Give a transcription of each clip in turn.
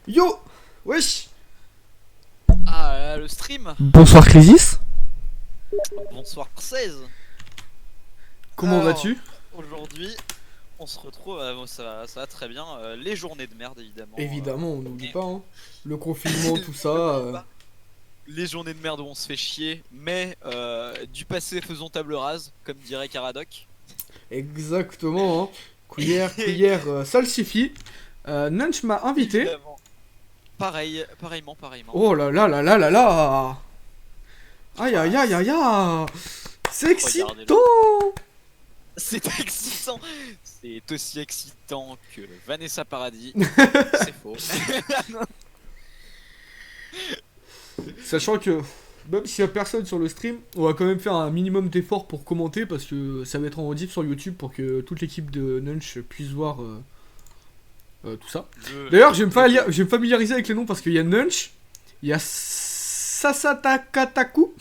Yo. Wesh. Ah, le stream. Bonsoir Crisis. Bonsoir 16. Comment Alors, vas-tu? Aujourd'hui, on se retrouve. Ça va très bien. Les journées de merde, évidemment. Évidemment, on n'oublie mais- pas, hein. Le confinement, tout ça. N'oublie pas. Les journées de merde où on se fait chier, mais du passé faisons table rase, comme dirait Caradoc. Exactement, hein. Cuillère, ça le suffit. Nunch m'a invité. Évidemment. Pareillement. Oh là là là là là là. Aïe aïe aïe aïe aïe. C'est excitant. Regardez-le. C'est excitant. C'est aussi excitant que Vanessa Paradis. C'est faux. Sachant que même s'il y a personne sur le stream, on va quand même faire un minimum d'efforts pour commenter parce que ça va être en rediff sur YouTube pour que toute l'équipe de Nunch puisse voir tout ça. D'ailleurs, je vais me familiariser avec les noms parce qu'il y a Nunch, il y a Sasatakataku,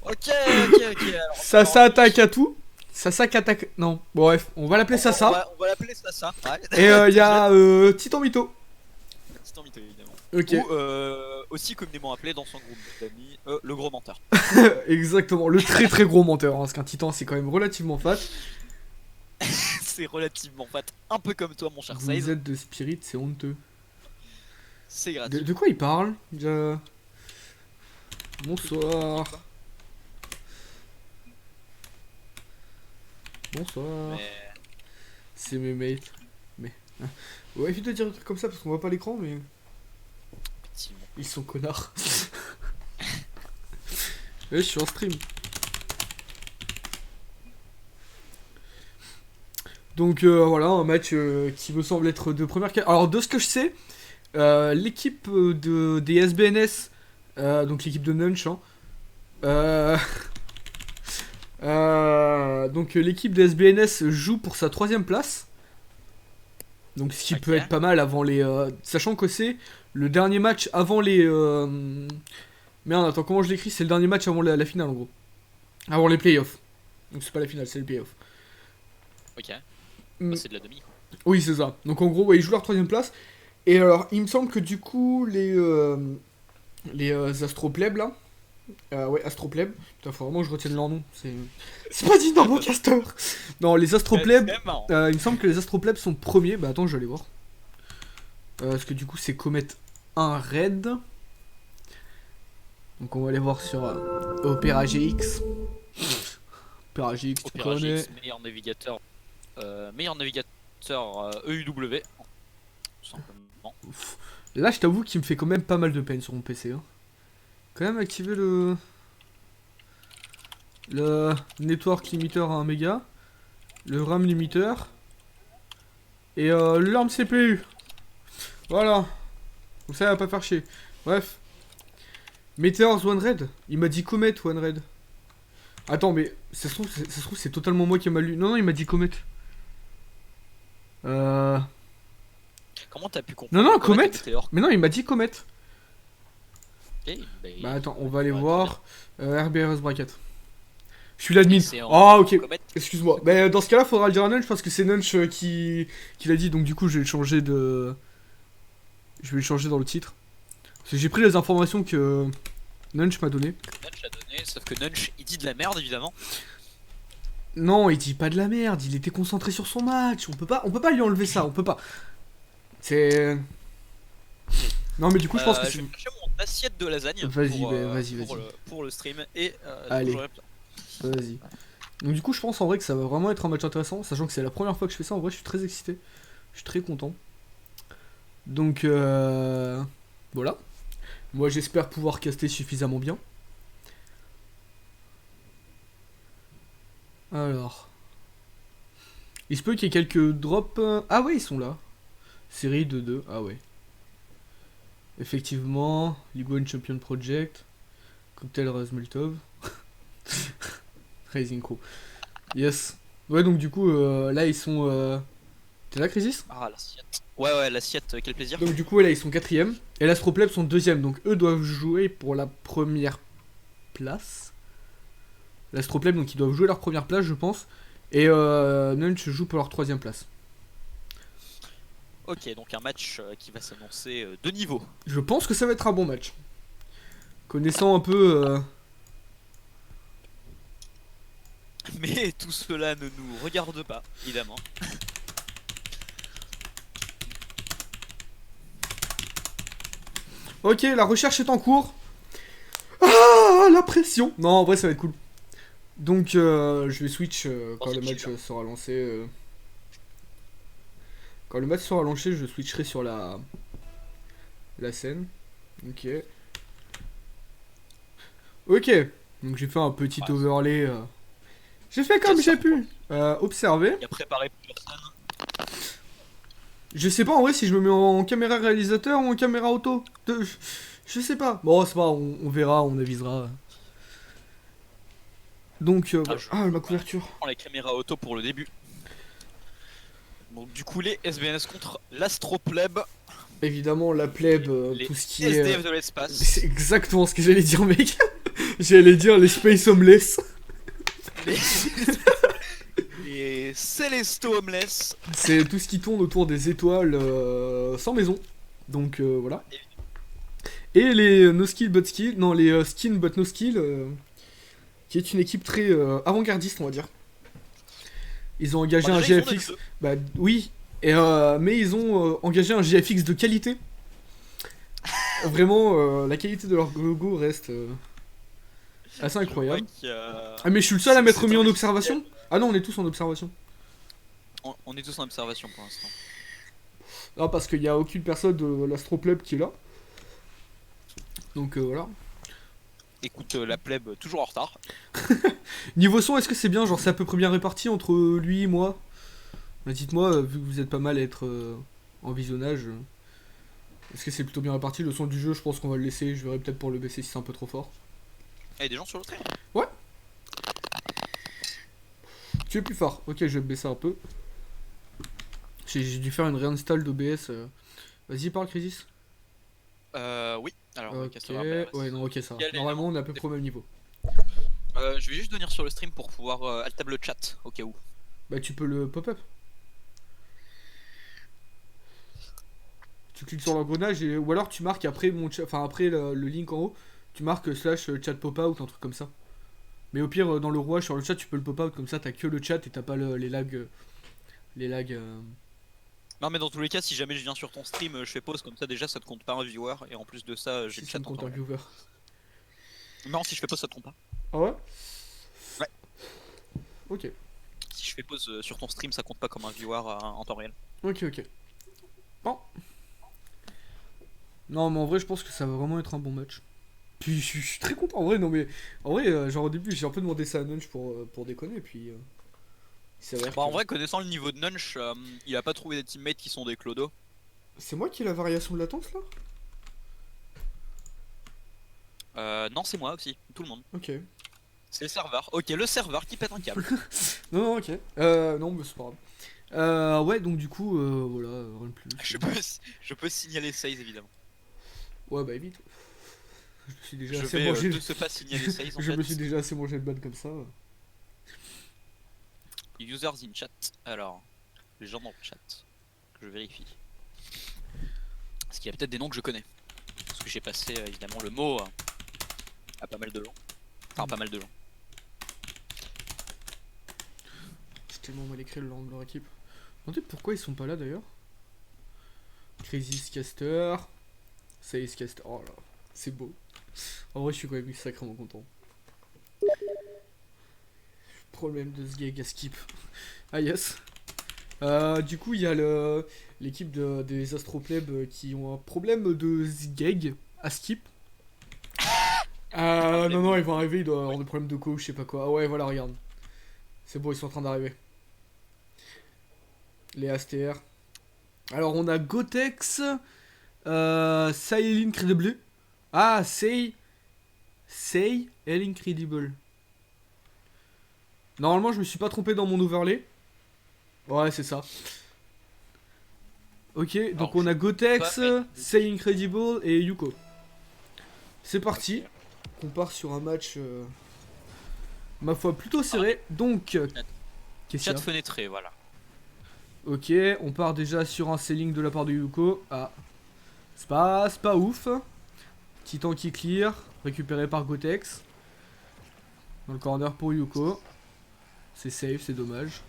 Ok. Alors, Sasatakatu, Sasakataku. Non, bon, bref, on va l'appeler Sasa. On va l'appeler Sasa. Ouais. Et il y a Titan Mito. Petit mytho, évidemment. Ok, Ou aussi communément appelé dans son groupe d'amis le gros menteur. exactement, le très très gros menteur, hein, parce qu'un Titan c'est quand même relativement fat. C'est relativement fat, un peu comme toi, mon cher Vous Size. êtes de Spirit, c'est honteux. C'est gratuit. De quoi il parle Bonsoir. Bonsoir. Mais C'est mes mates. Mais. Ouais, évite de dire des trucs comme ça parce qu'on voit pas l'écran, mais. effectivement. Ils sont connards. Ouais, je suis en stream. Donc voilà, un match qui me semble être de première qualité. Alors, de ce que je sais, l'équipe des SBNS, donc l'équipe de Nunch, hein, donc l'équipe des SBNS joue pour sa 3ème place. Donc ce qui Ok. peut être pas mal avant les... sachant que c'est le dernier match avant les... Merde, attends, comment je l'écris? C'est le dernier match avant la finale en gros. Avant les playoffs. Donc c'est pas la finale, c'est les playoffs. Ok. Mm. Bah, c'est de la demi, quoi. Oui, c'est ça. Donc en gros, ouais, ils jouent leur 3ème place. Et alors, il me semble que du coup, les Astropleb là. Ouais, Astropleb. Putain, faut vraiment que je retienne leur nom. C'est pas dit dans mon caster. Non, les Astropleb. C'est marrant. Il me semble que les Astropleb sont premiers. Bah attends, je vais aller voir. Parce que du coup, c'est Comet 1 Red. Donc on va aller voir sur Opera GX. Opera GX, tu Opera connais. GX, meilleur navigateur EUW. Tout simplement. Là, je t'avoue qu'il me fait quand même pas mal de peine sur mon PC. Hein. Quand même activer le network limiter à 1 méga, le RAM limiter et l'arme CPU. Voilà. Comme ça, il va pas faire chier. Bref. Meteors One Red. Il m'a dit Comet One Red. Attends, mais ça se trouve, c'est totalement moi qui ai mal lu. Non, il m'a dit Comet. Comment t'as pu comprendre? Non, comment Comet. t'étais hors- Mais non, il m'a dit Comet. Ok, Bah attends, on va aller Ouais, voir. RBRS Bracket. Je suis l'admin. c'est en- Ah, ok. Comet. Excuse-moi. Mais dans ce cas-là, faudra le dire à Nunch parce que c'est Nunch qui l'a dit. Donc du coup, je vais le changer de. Je vais le changer dans le titre. Parce que j'ai pris les informations que Nunch m'a donné. Nunch l'a donné, sauf que Nunch il dit de la merde évidemment. Non, il dit pas de la merde. Il était concentré sur son match. On peut pas lui enlever ça. On peut pas. C'est. Non, mais du coup, je pense que Je c'est. vais chercher mon assiette de lasagne Vas-y, pour, bah, vas-y. pour le stream et Allez. j'aurai plein. Vas-y. Donc du coup, je pense en vrai que ça va vraiment être un match intéressant, sachant que c'est la première fois que je fais ça. En vrai, je suis très excité. Je suis très content. Donc voilà. Moi, j'espère pouvoir caster suffisamment bien. Alors, il se peut qu'il y ait quelques drops. Ah ouais, ils sont là. Série de 2. Ah ouais. Effectivement, League One Champion Project, Cocktail Razmultov, Raising Crew. Yes. Ouais, donc du coup, là ils sont. T'es là, Crisis? Ah l'assiette. Ouais, l'assiette, quel plaisir. Donc du coup, là ils sont 4ème. Et l'Astropleb sont 2ème. Donc eux doivent jouer pour la première place. L'Astropleb, donc ils doivent jouer leur première place, je pense. Et Nunch joue pour leur 3ème place. Ok, donc un match qui va s'annoncer de niveau. Je pense que ça va être un bon match. Connaissant un peu... Mais tout cela ne nous regarde pas, évidemment. Ok, la recherche est en cours. Ah, la pression. Non, en vrai, ça va être cool. Donc, je vais switch quand le match sera lancé. Quand le match sera lancé, je switcherai sur la scène. Ok. Ok. Donc, j'ai fait un petit overlay. J'ai fait comme j'ai pu. Observer. Il a préparé personne. Je sais pas en vrai si je me mets en caméra réalisateur ou en caméra auto. Je sais pas. Bon, c'est pas, on verra, on avisera. Donc, ma couverture. Je prends les caméras auto pour le début. Donc du coup les SBNS contre l'Astropleb. Évidemment, la plèbe, tout ce qui est... SDF de l'espace. C'est exactement ce que j'allais dire, mec. J'allais dire les Space Homeless. Les Celesto Homeless. C'est tout ce qui tourne autour des étoiles sans maison. Donc, voilà. Et les No Skill But Skill... Non, les Skin But No Skill... qui est une équipe très avant-gardiste, on va dire. Ils ont engagé un GFX. Bah oui, et, mais ils ont engagé un GFX de qualité. Vraiment, la qualité de leur logo reste assez incroyable. Ah mais je suis le seul à m'être mis en observation. Ah non, on est tous en observation. On est tous en observation pour l'instant. Ah parce qu'il n'y a aucune personne de l'Astropleb qui est là. Donc voilà. Écoute, la plèbe toujours en retard. Niveau son, est-ce que c'est bien? Genre c'est à peu près bien réparti entre lui et moi? Bah, dites-moi, vu que vous êtes pas mal à être en visionnage, est-ce que c'est plutôt bien réparti? Le son du jeu, je pense qu'on va le laisser. Je verrai peut-être pour le baisser si c'est un peu trop fort. Il y a des gens sur le train. Ouais. Tu es plus fort. Ok, je vais baisser un peu. J'ai dû faire une réinstall d'OBS. Vas-y, parle, Crisis. Oui. Alors, ok, ouais, non, ok, ça va. Il y a les Normalement, noms. on est à peu près au même niveau. Je vais juste venir sur le stream pour pouvoir altab le chat au cas où. Bah, tu peux le pop-up. Tu cliques sur l'engrenage et ou alors tu marques après mon chat, enfin après le link en haut, tu marques slash chat pop-out, un truc comme ça. Mais au pire, dans le rouage sur le chat, tu peux le pop-out comme ça, t'as que le chat et t'as pas les lags. Les lags. Non, mais dans tous les cas, si jamais je viens sur ton stream, je fais pause comme ça. Déjà, ça te compte pas un viewer. Et en plus de ça, j'ai Si le ça chat me en compte temps un réel. viewer. Non, si je fais pause, ça te compte pas. Ah ouais? Ouais. Ok. Si je fais pause sur ton stream, ça compte pas comme un viewer en temps réel. Ok, ok. Bon. Non, mais en vrai, je pense que ça va vraiment être un bon match. Puis je suis très content en vrai, non mais. En vrai, genre au début, j'ai un peu demandé ça à Nunch pour déconner, puis. Il s'avère Bah, en que- vrai, connaissant le niveau de Nunch, il a pas trouvé des teammates qui sont des clodos. C'est moi qui ai la variation de latence là? Non, c'est moi aussi, tout le monde. Ok. C'est le serveur. Ok, le serveur qui pète un câble. Non, non, ok. Non, mais c'est pas grave. Ouais, donc du coup, voilà, rien de plus. je peux signaler 16 évidemment. Ouais, bah évite. Je me suis déjà Je assez vais mangé. de ce pas signaler 16 en Je fait. me suis déjà assez mangé de ban comme ça. Users in chat. Alors, les gens dans le chat. Que je vérifie. Parce qu'il y a peut-être des noms que je connais. Parce que j'ai passé évidemment le mot à pas mal de gens. Enfin, pas mal de gens. C'est tellement mal écrit le nom de leur équipe. Demandez pourquoi ils sont pas là d'ailleurs. Crisis Caster. Sales Caster. Oh là, c'est beau. En vrai, je suis quand même sacrément content. Problème de Sgeg à skip. Ah yes. Du coup, il y a l'équipe des Astropleb qui ont un problème de Sgeg à skip. Non, non, ils vont arriver, ils doivent avoir des problèmes de co, je sais pas quoi. Ah ouais, voilà, regarde. C'est bon, ils sont en train d'arriver. Les ASTR. Alors, on a Gotex, Say Incredible. Ah, Say Incredible. Normalement, je me suis pas trompé dans mon overlay. Ouais, c'est ça. Ok, donc on a Gotex, Say Incredible et Yuko. C'est parti. On part sur un match, ma foi, plutôt serré. Donc, chat fenêtré, voilà. Ok, on part déjà sur un selling de la part de Yuko. Ah, c'est pas ouf. Titan qui clear, récupéré par Gotex. Dans le corner pour Yuko. C'est safe, c'est dommage.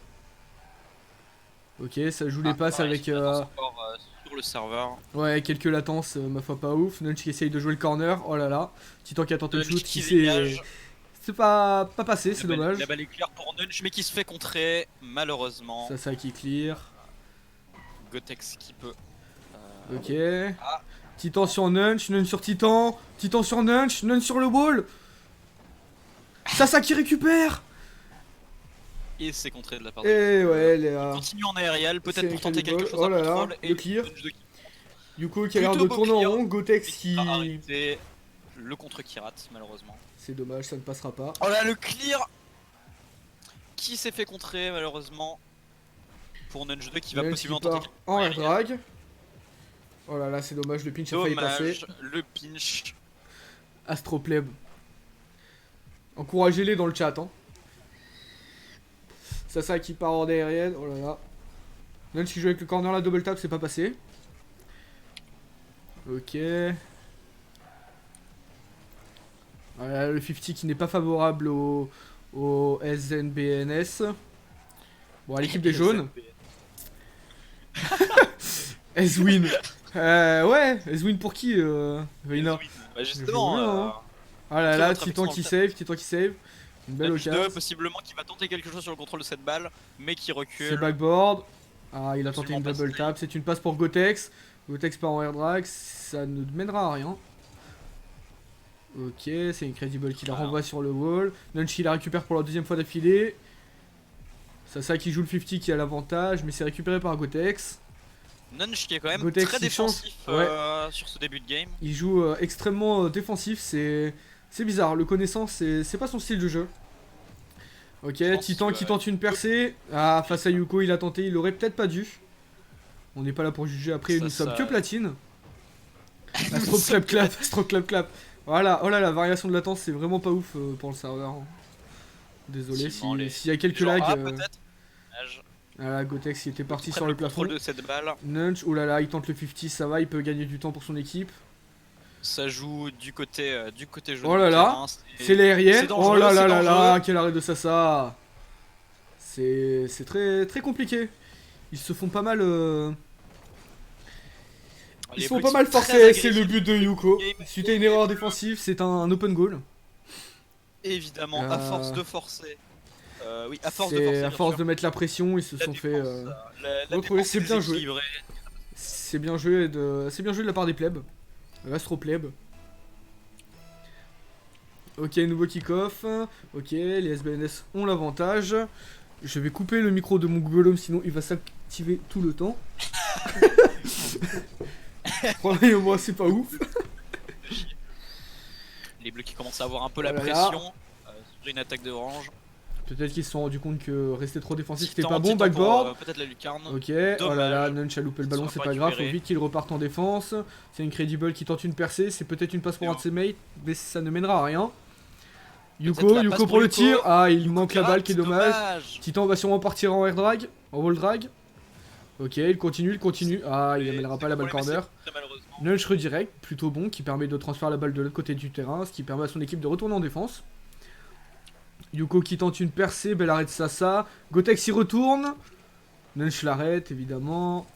Ok, ça joue les passes pareil, avec... encore, sur le serveur. Ouais, quelques latences, ma foi pas ouf. Nunch qui essaye de jouer le corner, oh là là. Titan qui a tenté le Nunch shoot, qui qui dégage. s'est... C'est pas passé, c'est dommage. La balle est claire pour Nunch, mais qui se fait contrer, malheureusement. Ça qui clear. Gotex qui peut. Ok. Ah. Titan sur Nunch, Nunch sur Titan. Titan sur Nunch, Nunch sur le wall. Ça qui récupère. Et c'est contré de la part de Et ouais, les... Il continue en aérial, c'est peut-être pour tenter incredible. quelque chose Oh à là là, contrôle. le Et clear. Nunch de Yuko qui a l'air de Plutôt beau tourner en clear. rond, Gotex qui qui... va arrêter le contre qui rate, malheureusement. C'est dommage, ça ne passera pas. Oh là, le clear qui s'est fait contrer, malheureusement. Pour Nunch 2 qui va Nunch possiblement qui part tenter en air aérial. drag. Oh là là, c'est dommage, le pinch a failli passer. Dommage, le pinch. Astropleb. Encouragez-les dans le chat, hein. Ça qui part en aérienne, oh là là. Nunch qui joue avec le corner, la double tap, c'est pas passé. Ok. Voilà, le 50 qui n'est pas favorable au SNBNS. Bon, à l'équipe des jaunes. S-Win. Ouais, S-Win pour qui Vayner. Bah justement, Je vois, hein. Ah là très là, votre Titan qui affection save, Titan qui save. Une belle Nunch 2 occasion. possiblement qui va tenter quelque chose sur le contrôle de cette balle, mais qui C'est recule. backboard. Ah, il a tenté une Absolument pas double safe. tap. C'est une passe pour Gotex. Gotex part en air drag. Ça ne mènera à rien. Ok, c'est Incredible qui la Voilà. renvoie sur le wall. Nunch qui la récupère pour la deuxième fois d'affilée. Ça qui joue le 50 qui a l'avantage, mais c'est récupéré par Gotex. Nunch qui est quand même Gotex très qui change. défensif Ouais. sur ce début de game. Il joue extrêmement défensif, c'est bizarre. Le connaissant, c'est pas son style de jeu. Ok, Je pense Titan que, qui tente une percée. Ah, face à Yuko, il a tenté, il aurait peut-être pas dû. On n'est pas là pour juger après, Ça, nous sommes ça- que platine. Astro clap clap, Astro clap clap. Voilà, oh là, la variation de latence, c'est vraiment pas ouf pour le serveur. Désolé Effectivement, s'il y a quelques Genre, lags. ah, peut-être. Dommage. Voilà, Gotex qui était parti Qui sur prennent le plafond. contrôle de cette balle. Nunch, oh là là, il tente le 50, ça va, il peut gagner du temps pour son équipe. Ça joue du côté jaune. Oh là du là, terrain, c'est l'aérienne. c'est dangereux, Oh là là c'est là là, dangereux. quel arrêt de Sasa. C'est très compliqué. Ils se font pas mal. Ils Les se font bleus pas qui mal sont très forcer, c'est le agressifs. but de Yuko. Game. Suite à une erreur défensive, c'est un open goal. Évidemment, à force de forcer. Oui, à force de C'est forcer. à bien force sûr. de mettre la pression, ils se La sont fait. défense, la retrouver, défense c'est bien joué. déséquilibrée. C'est bien joué de la part des plebs. Astro pleb. Ok, nouveau kick-off. Ok, les SBNS ont l'avantage. Je vais couper le micro de mon Google Home, sinon il va s'activer tout le temps. Croyez-moi, c'est pas ouf. Les bleus qui commencent à avoir un peu la Oh là là. pression sur une attaque de orange. Peut-être qu'ils se sont rendus compte que rester trop défensif c'était Titan, pas bon. Titan pour, Backboard. peut-être la lucarne. Ok, oh là là, Nunch a loupé le Ils ballon, sont c'est pas pas grave, faut récupérés. vite qu'il reparte en défense. C'est Incredible qui tente une percée, c'est peut-être une passe pour Et un de ses mates, mais ça ne mènera à rien. Peut-être Yuko, la Yuko passe pour pour le Yuko. tir, ah il Yuko manque la qui balle rate, qui est dommage. Titan va sûrement partir en air drag, en wall drag. Ok, il continue, ah il amènera pas la balle corner. Très malheureusement. Nunch redirect, plutôt bon, qui permet de transférer la balle de l'autre côté du terrain, ce qui permet à son équipe de retourner en défense. Yuko qui tente une percée, bel arrêt de Sasa. Gotex y retourne. Nunch l'arrête, évidemment.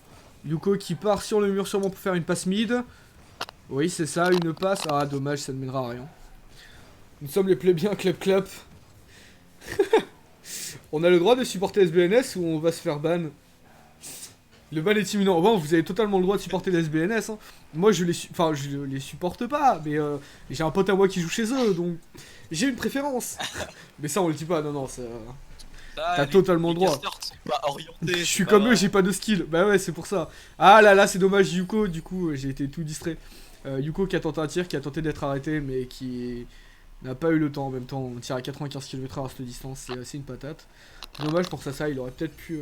Yuko qui part sur le mur sûrement pour faire une passe mid. Oui, c'est ça, une passe. Ah, dommage, ça ne mènera à rien. Nous sommes les plébéiens clap clap. On a le droit de supporter SBNS ou on va se faire ban? Le ban est imminent. Bon, vous avez totalement le droit de supporter les SBNS. Hein. Moi, je les supporte pas, mais j'ai un pote à moi qui joue chez eux, donc j'ai une préférence. Mais ça, on le dit pas. Non, non, ça. T'as totalement le droit. casters sont pas orientés, Je c'est suis pas comme eux, vrai. j'ai pas de skill. Bah ouais, c'est pour ça. Ah là là, c'est dommage, Yuko. Du coup, j'ai été tout distrait. Yuko qui a tenté un tir, qui a tenté d'être arrêté, mais qui n'a pas eu le temps. En même temps, on tire à 95 km/h à cette distance, c'est assez une patate. Dommage pour ça, il aurait peut-être pu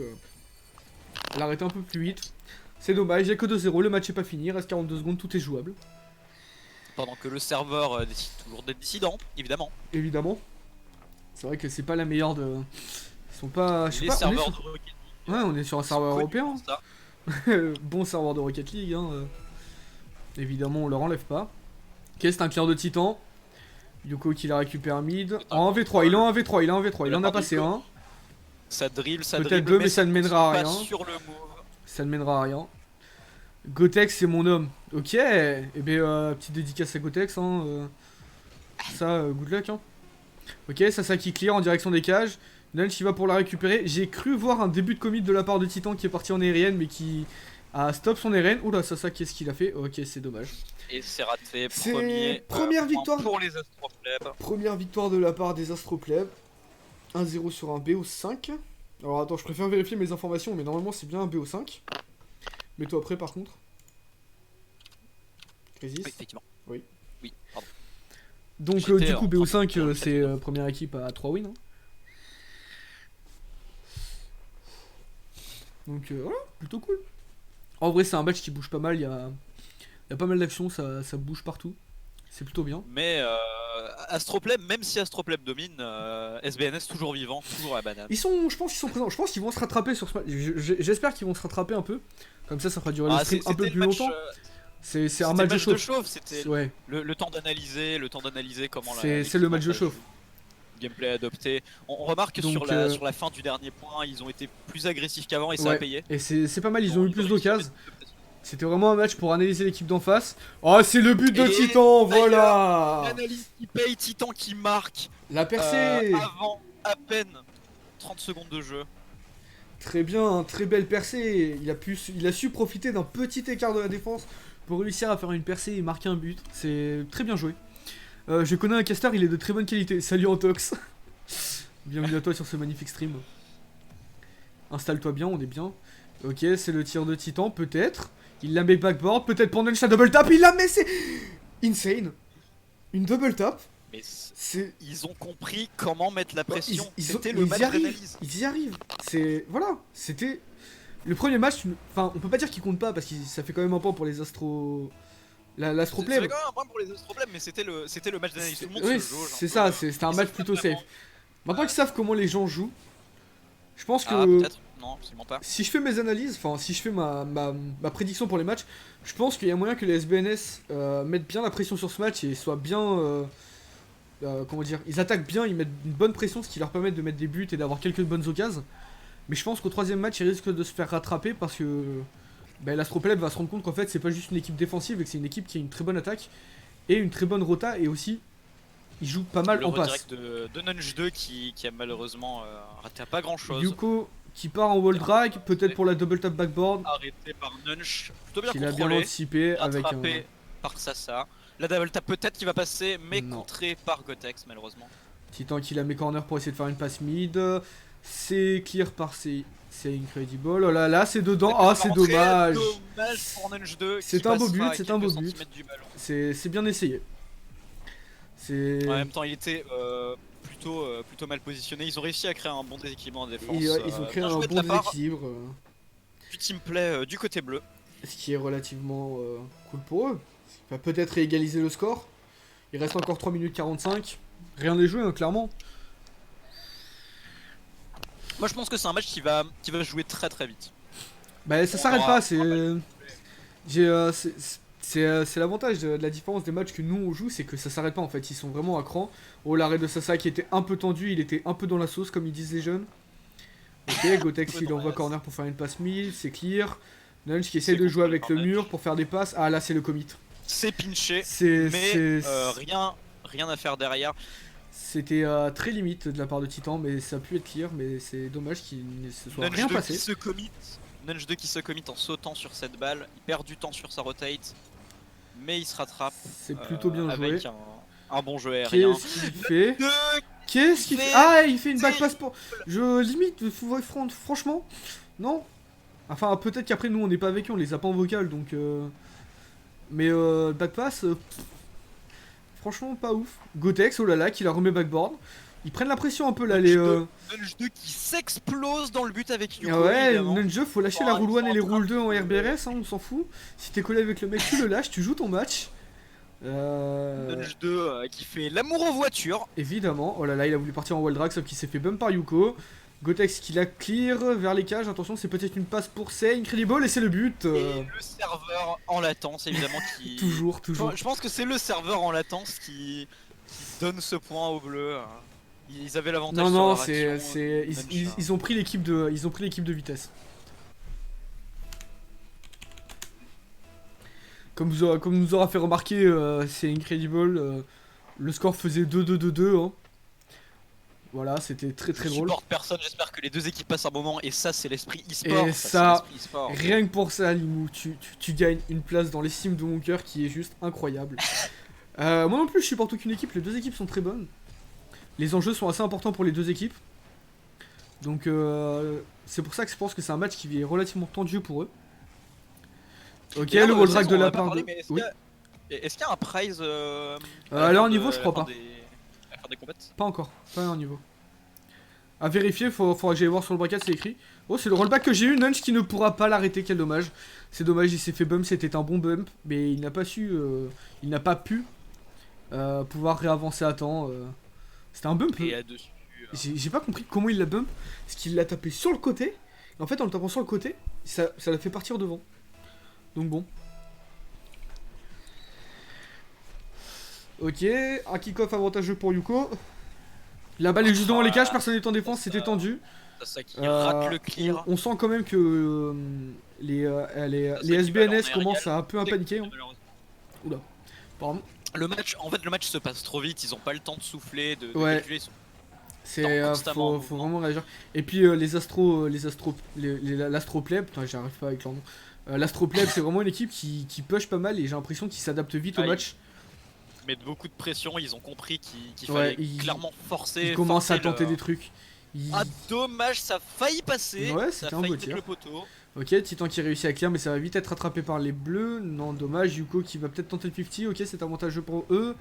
l'arrêter un peu plus vite. C'est dommage, il y a que 2-0, le match est pas fini, il reste 42 secondes, tout est jouable. Pendant que le serveur décide toujours d'être dissident, évidemment. Évidemment. C'est vrai que c'est pas la meilleure de. Ils sont pas. Je sais Les pas, serveurs de Rocket League Ouais, on est sur un serveur connu européen. pour ça. Bon serveur de Rocket League, hein. Évidemment, on leur enlève pas. Ok, c'est un clear de titan. Yuko qui la récupère mid. En 1v3, il est en 1v3, il est en 1v3, il en a passé un. Ça dribble, ça Peut-être dribble. deux, mais ça ne mènera à pas rien. sur le move. Ça ne mènera à rien. Gotex, c'est mon homme. Ok, et bien, petite dédicace à Gotex, hein. Ça, good luck, hein. Ok, ça qui clear en direction des cages. Nunch il va pour la récupérer. J'ai cru voir un début de commit de la part de Titan qui est parti en aérienne, mais qui a stop son aérienne. Oula, ça, qu'est-ce qu'il a fait? Ok, c'est dommage. Et c'est raté. C'est première victoire pour les Astroplebs. Première victoire de la part des Astroplebs. 1-0 sur un BO5. Alors attends, je préfère vérifier mes informations, mais normalement c'est bien un BO5. Mets-toi prêt par contre. Crisis. Oui, effectivement. Oui. Oui, pardon. Donc J'étais du coup en train BO5 de- c'est première équipe à 3 wins. Hein. Donc voilà, plutôt cool. En vrai c'est un match qui bouge pas mal, il y a pas mal d'actions, ça bouge partout. C'est plutôt bien. Mais Astropleb, même si Astropleb domine, SBNS toujours vivant, toujours à la banane. Je pense qu'ils sont présents, je pense qu'ils vont se rattraper sur ce match. J'espère qu'ils vont se rattraper un peu. Comme ça fera durer le stream un peu c'était plus le match, longtemps. C'est un c'était match le de chauffe. C'était Ouais, le temps d'analyser comment c'est le match de chauffe. gameplay adopté. On remarque que Donc, sur la fin du dernier point, ils ont été plus agressifs qu'avant et ça a Ouais. payé. Et c'est pas mal, ils ont eu plus réussi à d'occasions. mettre de pression. C'était vraiment un match pour analyser l'équipe d'en face. Oh, c'est le but de Et Titan, voilà. L'analyse qui paye, Titan qui marque La percée. avant à peine 30 secondes de jeu. Très bien, très belle percée. Il a su profiter d'un petit écart de la défense pour réussir à faire une percée et marquer un but. C'est très bien joué. Je connais un caster, il est de très bonne qualité. Salut Antox. Bienvenue à toi sur ce magnifique stream. Installe-toi bien, on est bien. Ok, c'est le tir de Titan, peut-être. Il la met backboard, peut-être pour Nunch la double tap. Il la met, c'est insane. Une double tap. Mais C'est ils ont compris comment mettre la pression. C'était ils le y match arrivent, d'analyse. ils y arrivent. C'est voilà, c'était le premier match. Enfin, on peut pas dire qu'il compte pas parce que ça fait quand même un point pour les Astro, l'Astro C'était Pleb. quand même un point pour les Astroplebs, mais c'était le match d'analyse. Tout le monde Oui, se jauge un c'est peu. ça. C'était un Ils match savent plutôt vraiment. safe. Maintenant qu'ils savent comment les gens jouent, je pense que Ah, peut-être. Non, absolument pas. si je fais mes analyses, enfin si je fais ma prédiction pour les matchs, je pense qu'il y a moyen que les SBNS mettent bien la pression sur ce match et soient bien, comment dire, ils attaquent bien, ils mettent une bonne pression, ce qui leur permet de mettre des buts et d'avoir quelques bonnes occasions. Mais je pense qu'au troisième match, ils risquent de se faire rattraper parce que l'Astropelep va se rendre compte qu'en fait c'est pas juste une équipe défensive et que c'est une équipe qui a une très bonne attaque et une très bonne rota et aussi ils jouent pas mal Le en passe. redirect de Nunch 2 qui a malheureusement raté à pas grand chose. Yuko qui part en wall drag, peut-être pour la double tap backboard, Arrêté par Nunch, plutôt bien qu'il a bien contrôlé. anticipé avec un... Rattrapé par Sasa. La double tap peut-être qui va passer, mais Non. contré par Gotex malheureusement. Titan qui la met corner pour essayer de faire une passe mid. C'est clear par c'est incredible. Oh là là, c'est dedans. Ah, c'est dommage. Dommage pour Nunch 2. C'est qui un beau passera but, à c'est un beau quelques but. centimètres du ballon. C'est bien essayé. C'est... En même temps, il était plutôt mal positionné. Ils ont réussi à créer un bon déséquilibre en défense. Ils ont créé bien un joué de bon la part déséquilibre. Du teamplay du côté bleu. Ce qui est relativement cool pour eux. Il va peut-être égaliser le score. Il reste encore 3 minutes 45. Rien n'est joué, hein, clairement. Moi, je pense que c'est un match qui va se jouer très très vite. Bah ça On s'arrête aura- pas, c'est l'avantage de la différence des matchs que nous on joue, c'est que ça s'arrête pas en fait, ils sont vraiment à cran. Oh, l'arrêt de Sasa qui était un peu tendu, il était un peu dans la sauce comme ils disent les jeunes. Ok, Gotex il dans envoie la corner pour faire une passe mid, c'est clear. Nunch qui essaie C'est de jouer contrôlé avec par le Nunch. mur pour faire des passes. Ah là c'est le commit. C'est pinché, C'est, mais c'est- rien à faire derrière. C'était très limite de la part de Titan, mais ça a pu être clear, mais c'est dommage qu'il ne se soit Nunch rien 2 passé. qui se commit. Nunch 2 qui se commit en sautant sur cette balle. Il perd du temps sur sa rotate, mais il se rattrape. C'est plutôt bien joué. Avec un bon jeu aérien. Qu'est-ce qu'il fait? Deux Qu'est-ce qu'il fait? Ah, il fait une back pass pour... Je limite, franchement, non. Enfin, peut-être qu'après, nous, on n'est pas avec eux, on les a pas en vocal, donc... Mais back pass, franchement, pas ouf. Gotex, oh là là, qui la remet backboard. Ils prennent la pression un peu, là, les... Nunch 2 qui s'explose dans le but avec Yuko. Ah ouais, évidemment. Nunjo, faut lâcher Oh, la ils roule 1 sont et les en train roule de 2 en jouer. RBRS, hein, on s'en fout. Si t'es collé avec le mec, tu le lâches, tu joues ton match. Nunch 2 qui fait l'amour en voiture. Évidemment, oh là là, il a voulu partir en wall drag, sauf qu'il s'est fait bump par Yuko. Gotex qui la clear vers les cages. Attention, c'est peut-être une passe pour Say. Incredible et c'est le but. Et le serveur en latence, évidemment, qui. Toujours. Je pense que c'est le serveur en latence qui donne ce point au bleu. Ils avaient l'avantage. Non, sur leur action, ils ont pris l'équipe de vitesse. Comme nous aura fait remarquer, c'est Incredible. Le score faisait 2-2-2-2. Hein. Voilà, c'était très Je drôle. supporte personne, j'espère que les deux équipes passent un moment et ça c'est l'esprit e-sport. Et ça, rien que pour ça, Limou, tu gagnes une place dans l'estime de mon cœur qui est juste incroyable. Moi non plus, je supporte aucune équipe, les deux équipes sont très bonnes. Les enjeux sont assez importants pour les deux équipes. Donc c'est pour ça que je pense que c'est un match qui est relativement tendu pour eux. Ok, le wall drag de la part de... Est-ce qu'il y a un prize là en niveau, je crois pas. À faire des combattes? Pas encore, pas en niveau. À vérifier, faudra que j'aille voir sur le bracket, c'est écrit. Oh, c'est le rollback que j'ai eu, Nunch qui ne pourra pas l'arrêter, quel dommage. C'est dommage, il s'est fait bump, c'était un bon bump, mais il n'a pas su, il n'a pas pu pouvoir réavancer à temps. C'était un bump. J'ai pas compris comment il l'a bump, parce qu'il l'a tapé sur le côté, et en fait en le tapant sur le côté, ça l'a fait partir devant. Donc bon. Ok, un kick-off avantageux pour Yuko. La balle est juste devant les cages, personne n'est en défense, c'était tendu. Ça qui rate le clear. On sent quand même que les SBNS commencent à un peu paniquer. Hein. Oula, pardon. Le match se passe trop vite, ils ont pas le temps de souffler, de ouais. calculer. Faut vraiment réagir. Et puis l'Astropleb, putain j'arrive pas avec leur nom. L'Astropleb c'est vraiment une équipe qui push pas mal et j'ai l'impression qu'ils s'adaptent vite au match. Ils mettent beaucoup de pression, ils ont compris qu'il fallait clairement forcer. Ils commencent à tenter des trucs. Ah dommage, ça a failli passer. Ouais, c'était un beau tir. Ok, Titan qui réussit à clear mais ça va vite être rattrapé par les bleus. Non, dommage, Yuko qui va peut-être tenter le 50. Ok, c'est avantageux pour eux.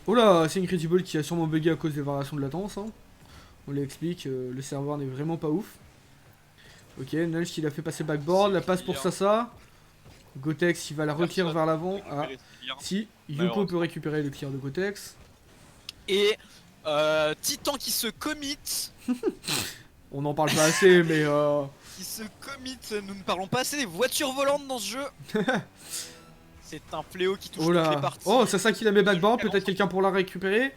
Oh là, c'est Incredible qui a sûrement bugué à cause des variations de latence. Hein. On l'explique, le serveur n'est vraiment pas ouf. Ok, Nulch qui l'a fait passer backboard, la passe pour Sasa. Gotex qui va la reclear vers l'avant. Ah, si, Yuko peut récupérer le clear de Gotex. Et Titan qui se commit. On n'en parle pas assez, mais qui se commit, nous ne parlons pas assez des voitures volantes dans ce jeu. C'est un fléau qui touche toutes les parties. Oh, Sasa qui la met backboard, peut-être quelqu'un pour la récupérer.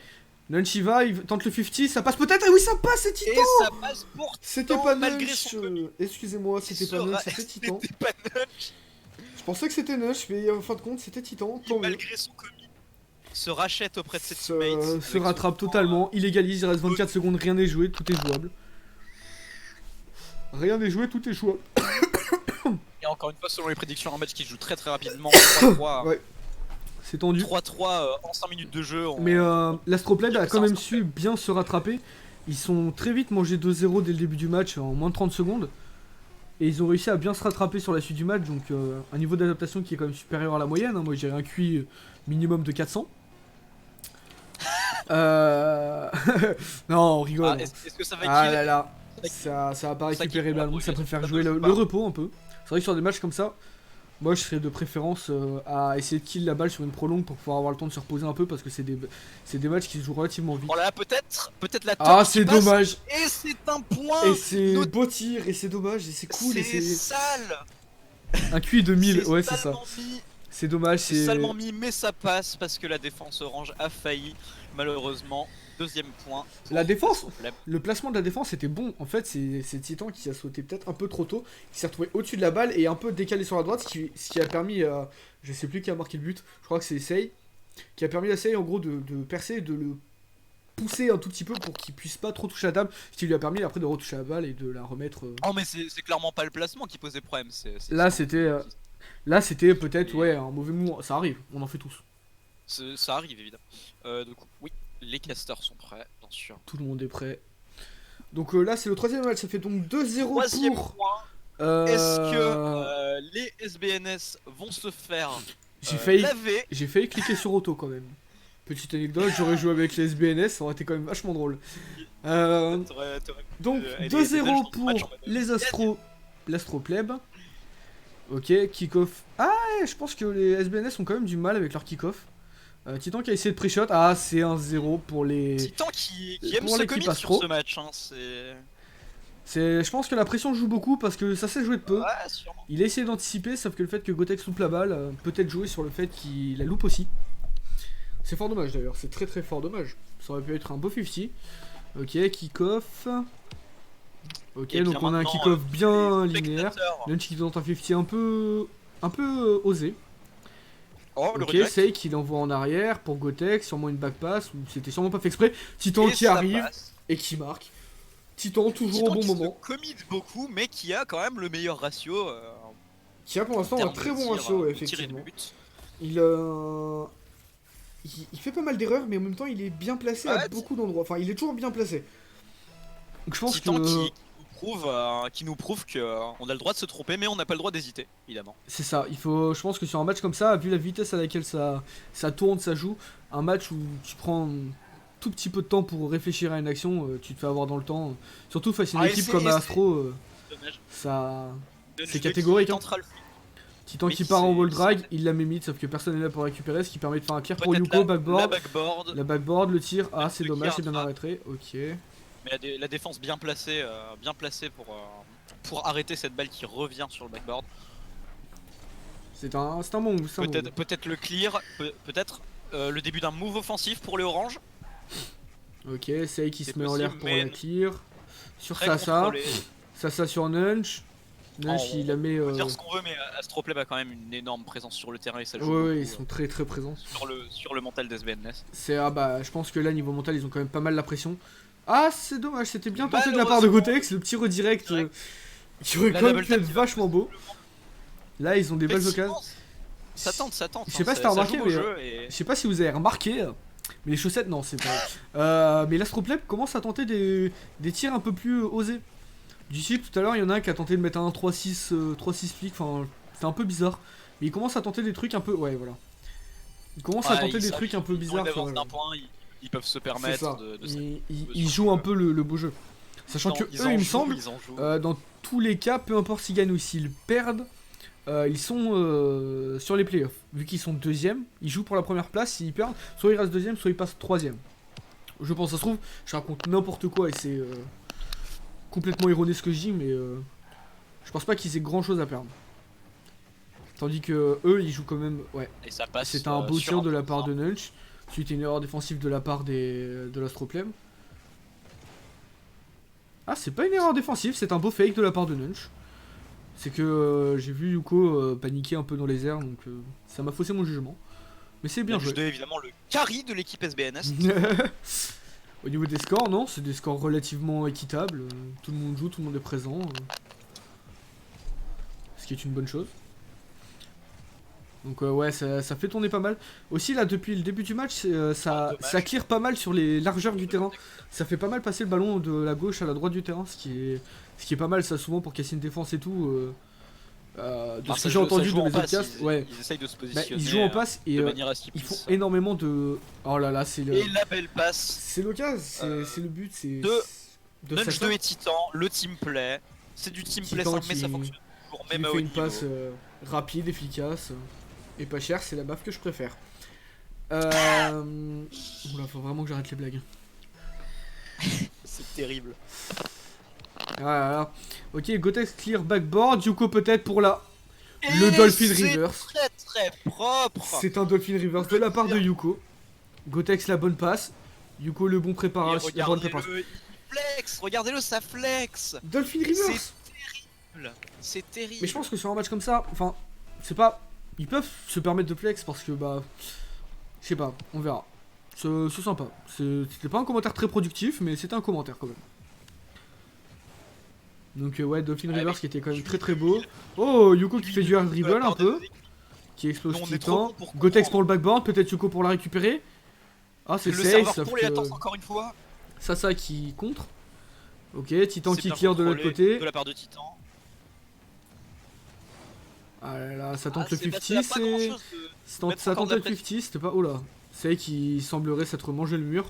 Nunch y va, il tente le 50, ça passe peut-être. Et oui, ça passe, c'est Titan. Et ça passe pour C'était pas Nunch. Excusez-moi, c'était pas Nunch, c'était Titan. Je pensais que c'était Nunch, mais en fin de compte, c'était Titan. Malgré son commis, se rachète auprès de ses teammates. Se rattrape totalement, il égalise, il reste 24 secondes, rien n'est joué, tout est jouable. Rien n'est joué, tout est jouable. Et encore une fois, selon les prédictions, un match qui se joue très rapidement. 3-3. Ouais. C'est tendu. 3-3 en 5 minutes de jeu. Mais l'Astropleb a quand même su bien se rattraper. Ils sont très vite mangés 2-0 dès le début du match en moins de 30 secondes. Et ils ont réussi à bien se rattraper sur la suite du match. Donc un niveau d'adaptation qui est quand même supérieur à la moyenne. Hein. Moi j'ai un QI minimum de 400. Non, on rigole. Est-ce que ça va Ah là là. Ça va pas récupérer le ballon. Ça préfère jouer le repos un peu. C'est vrai que sur des matchs comme ça, moi je serais de préférence à essayer de kill la balle sur une prolongue pour pouvoir avoir le temps de se reposer un peu parce que c'est des matchs qui se jouent relativement vite. Oh là peut-être la top. Ah c'est dommage. Et c'est un point. Et c'est beau tir et c'est dommage et c'est cool et c'est sale. Un QI de 1000, ouais c'est ça. C'est dommage, c'est salement mis mais ça passe parce que la défense orange a failli malheureusement. Deuxième point. La défense, le placement de la défense était bon. En fait, c'est Titan qui a sauté peut-être un peu trop tôt, qui s'est retrouvé au-dessus de la balle et un peu décalé sur la droite, ce qui a permis, je sais plus qui a marqué le but, je crois que c'est Say, qui a permis à Say en gros de percer, de le pousser un tout petit peu pour qu'il puisse pas trop toucher la table, ce qui lui a permis après de retoucher la balle et de la remettre. Oh mais c'est clairement pas le placement qui posait problème. Là c'était peut-être un mauvais mouvement, ça arrive, on en fait tous. Ça arrive évidemment. Du coup, oui. Les casters sont prêts, bien sûr. Tout le monde est prêt. Donc là, c'est le troisième match. Ça fait donc 2-0 pour... Est-ce que les SBNS vont se faire laver? J'ai failli cliquer sur auto quand même. Petite anecdote, j'aurais joué avec les SBNS, ça aurait été quand même vachement drôle. Donc 2-0 pour les l'Astropleb. Ok, kick-off. Ah, je pense que les SBNS ont quand même du mal avec leur kick-off. Titan qui a essayé de pré-shot. Ah, c'est 1-0 pour les. Titan qui aime se commit sur ce match. Hein, Je pense que la pression joue beaucoup parce que ça sait jouer de peu. Ouais, sûrement. Il a essayé d'anticiper, sauf que le fait que Gotex loupe la balle, peut-être jouer sur le fait qu'il la loupe aussi. C'est fort dommage d'ailleurs, c'est très très fort dommage. Ça aurait pu être un beau 50. Ok, kick-off. Ok, Et donc bien on a un maintenant, kick-off bien les linéaire. spectateurs. Lunch qui tente un 50 un peu osé. Oh, le Ok, reject. Sei qui l'envoie en arrière pour Gotex, sûrement une back pass, ou c'était sûrement pas fait exprès. Titan Et qui ça arrive passe. et qui marque. Titan toujours Titan au bon qui moment. se commit beaucoup, mais qui a quand même le meilleur ratio. Qui a pour l'instant un termes très de bon tir, ratio, de tir et de effectivement. but. Il, il fait pas mal d'erreurs, mais en même temps il est bien placé à Ouais, beaucoup d'endroits. Enfin, il est toujours bien placé. Donc je pense Titan que qui nous prouve qu'on a le droit de se tromper, mais on n'a pas le droit d'hésiter, évidemment. c'est ça. Je pense que sur un match comme ça, vu la vitesse à laquelle ça tourne, ça joue, un match où tu prends un tout petit peu de temps pour réfléchir à une action, tu te fais avoir dans le temps. Surtout face à une Ah, et équipe c'est- comme et c'est- Astro, Dommage. ça. Nudge C'est qui catégorique, hein. tentera le flip. Titan Oui, qui part en c'est- wall drag, c'est- il la met mid, sauf que personne n'est là pour récupérer, ce qui permet de faire un clear pour Peut-être Yuko, la backboard. backboard, La backboard, le tir, ah c'est Le dommage, clear c'est bien trap. arrêté, ok. mais la défense bien placée pour arrêter cette balle qui revient sur le backboard. C'est un bon move, c'est un bon move. Peut-être le clear, peut-être le début d'un move offensif pour les oranges. Ok, Sei qui C'est se met en l'air possible, pour mais la clear. Sur Très Sasa, contrôlé. Sasa sur Nunch. Nunch Oh, il la met. On peut dire ce qu'on veut, mais Astroplay a quand même une énorme présence sur le terrain et ça joue Ouais, beaucoup, ouais, ils sont très très présents. sur le mental d'SBNS. Je pense que là, niveau mental, ils ont quand même pas mal la pression. Ah, c'est dommage, c'était bien tenté de la part de Malheureusement, Gotex, le petit redirect direct. qui aurait La quand même double pu être tap qui va vachement beau. Là, ils ont des belles occasions. Ça tente, ça tente. Je sais pas si t'as ça remarqué, joue au mais jeu et- je sais pas si vous avez remarqué, mais les chaussettes, non, c'est pas. Mais l'Astropleb commence à tenter des tirs un peu plus osés. Du type, tout à l'heure, il y en a un qui a tenté de mettre un 3-6 flic, enfin, c'est un peu bizarre. Mais il commence à tenter des trucs un peu. Ouais, voilà. Il commence à Ouais, tenter ils des savent trucs un peu qu'ils ont bizarres. une avance sur- d'un point, ils peuvent se C'est permettre ça. de Ils jouent un peu le beau jeu. Sachant que ils eux, en il me jouent, semble, ils en jouent. dans tous les cas, peu importe s'ils gagnent ou s'ils perdent, ils sont sur les playoffs. Vu qu'ils sont deuxième, ils jouent pour la première place. S'ils perdent, soit ils restent deuxième, soit ils passent troisième. Je pense, ça se trouve, je raconte n'importe quoi et c'est complètement erroné ce que je dis, mais je pense pas qu'ils aient grand chose à perdre. Tandis que eux, ils jouent quand même. Ouais, Et ça passe. c'est un beau sur tir un de la point. part de Nunch. Suite à une erreur défensive de la part de l'Astroplem. Ah, c'est pas une erreur défensive, c'est un beau fake de la part de Nunch. C'est que j'ai vu Yuko paniquer un peu dans les airs, donc ça m'a faussé mon jugement. Mais c'est bien Nudge joué. 2, évidemment, le carry de l'équipe SBNS. Au niveau des scores, non, c'est des scores relativement équitables. Tout le monde joue, tout le monde est présent. Ce qui est une bonne chose. Donc ouais, ça fait tourner pas mal. Aussi là, depuis le début du match, ça dommage. clear pas mal sur les largeurs du terrain. Ça fait pas mal passer le ballon de la gauche à la droite du terrain, ce qui est pas mal ça souvent pour casser une défense et tout. De Alors, ce que ça j'ai joue- ça entendu joue de en mes passe, podcasts, ouais. Ils essayent de se Bah, positionner. ils jouent en passe et de manière à ce qu'ils ils font puissent- énormément de. Oh là là, c'est le. Et la belle passe. C'est l'occasion, c'est le but, c'est. De Nudge Sasha. 2 et Titan, le team play. C'est du team play Titan simple, mais ça qui- fonctionne toujours, Qui même lui à fait haut une niveau. passe rapide, efficace et pas chère, c'est la baffe que je préfère. Oula, faut vraiment que j'arrête les blagues. C'est terrible. Voilà. Ok, Gotex clear backboard, Yuko peut-être pour la. Et Le Dolphin c'est Reverse. Très très propre. C'est un Dolphin Reverse de la part de Yuko. Gotex la bonne passe. Yuko le bon Et préparation. La bonne préparation. regardez-le, il flex. Regardez-le, ça flex. Dolphin Reverse. C'est terrible. Mais je pense que sur un match comme ça, enfin, c'est pas. Ils peuvent se permettre de flex parce que bah. Je sais pas, on verra. C'est sympa. C'était pas un commentaire très productif, mais c'était un commentaire quand même. Donc ouais, Dolphin Ouais, Reverse mais qui était quand même tu- très très beau. Oh, Yuko qui fait du hard De la dribble part un peu. des- Qui explose Nous, on est trop Titan. bons pour Gotex comprendre. pour le backboard, peut-être Yuko pour la récupérer. Ah, c'est Le safe, serveur sauf pour les que. latence encore une fois. Sasa qui contre. Ok, Titan C'est qui bien clear de l'autre contrôlé côté. De la part de Titan. Ah là là, ça tente Ah, le c'est pas 50, pas grand-chose de- mettre ça encore tente de le la 50, c'était pas. Oh là. C'est qui semblerait s'être mangé le mur.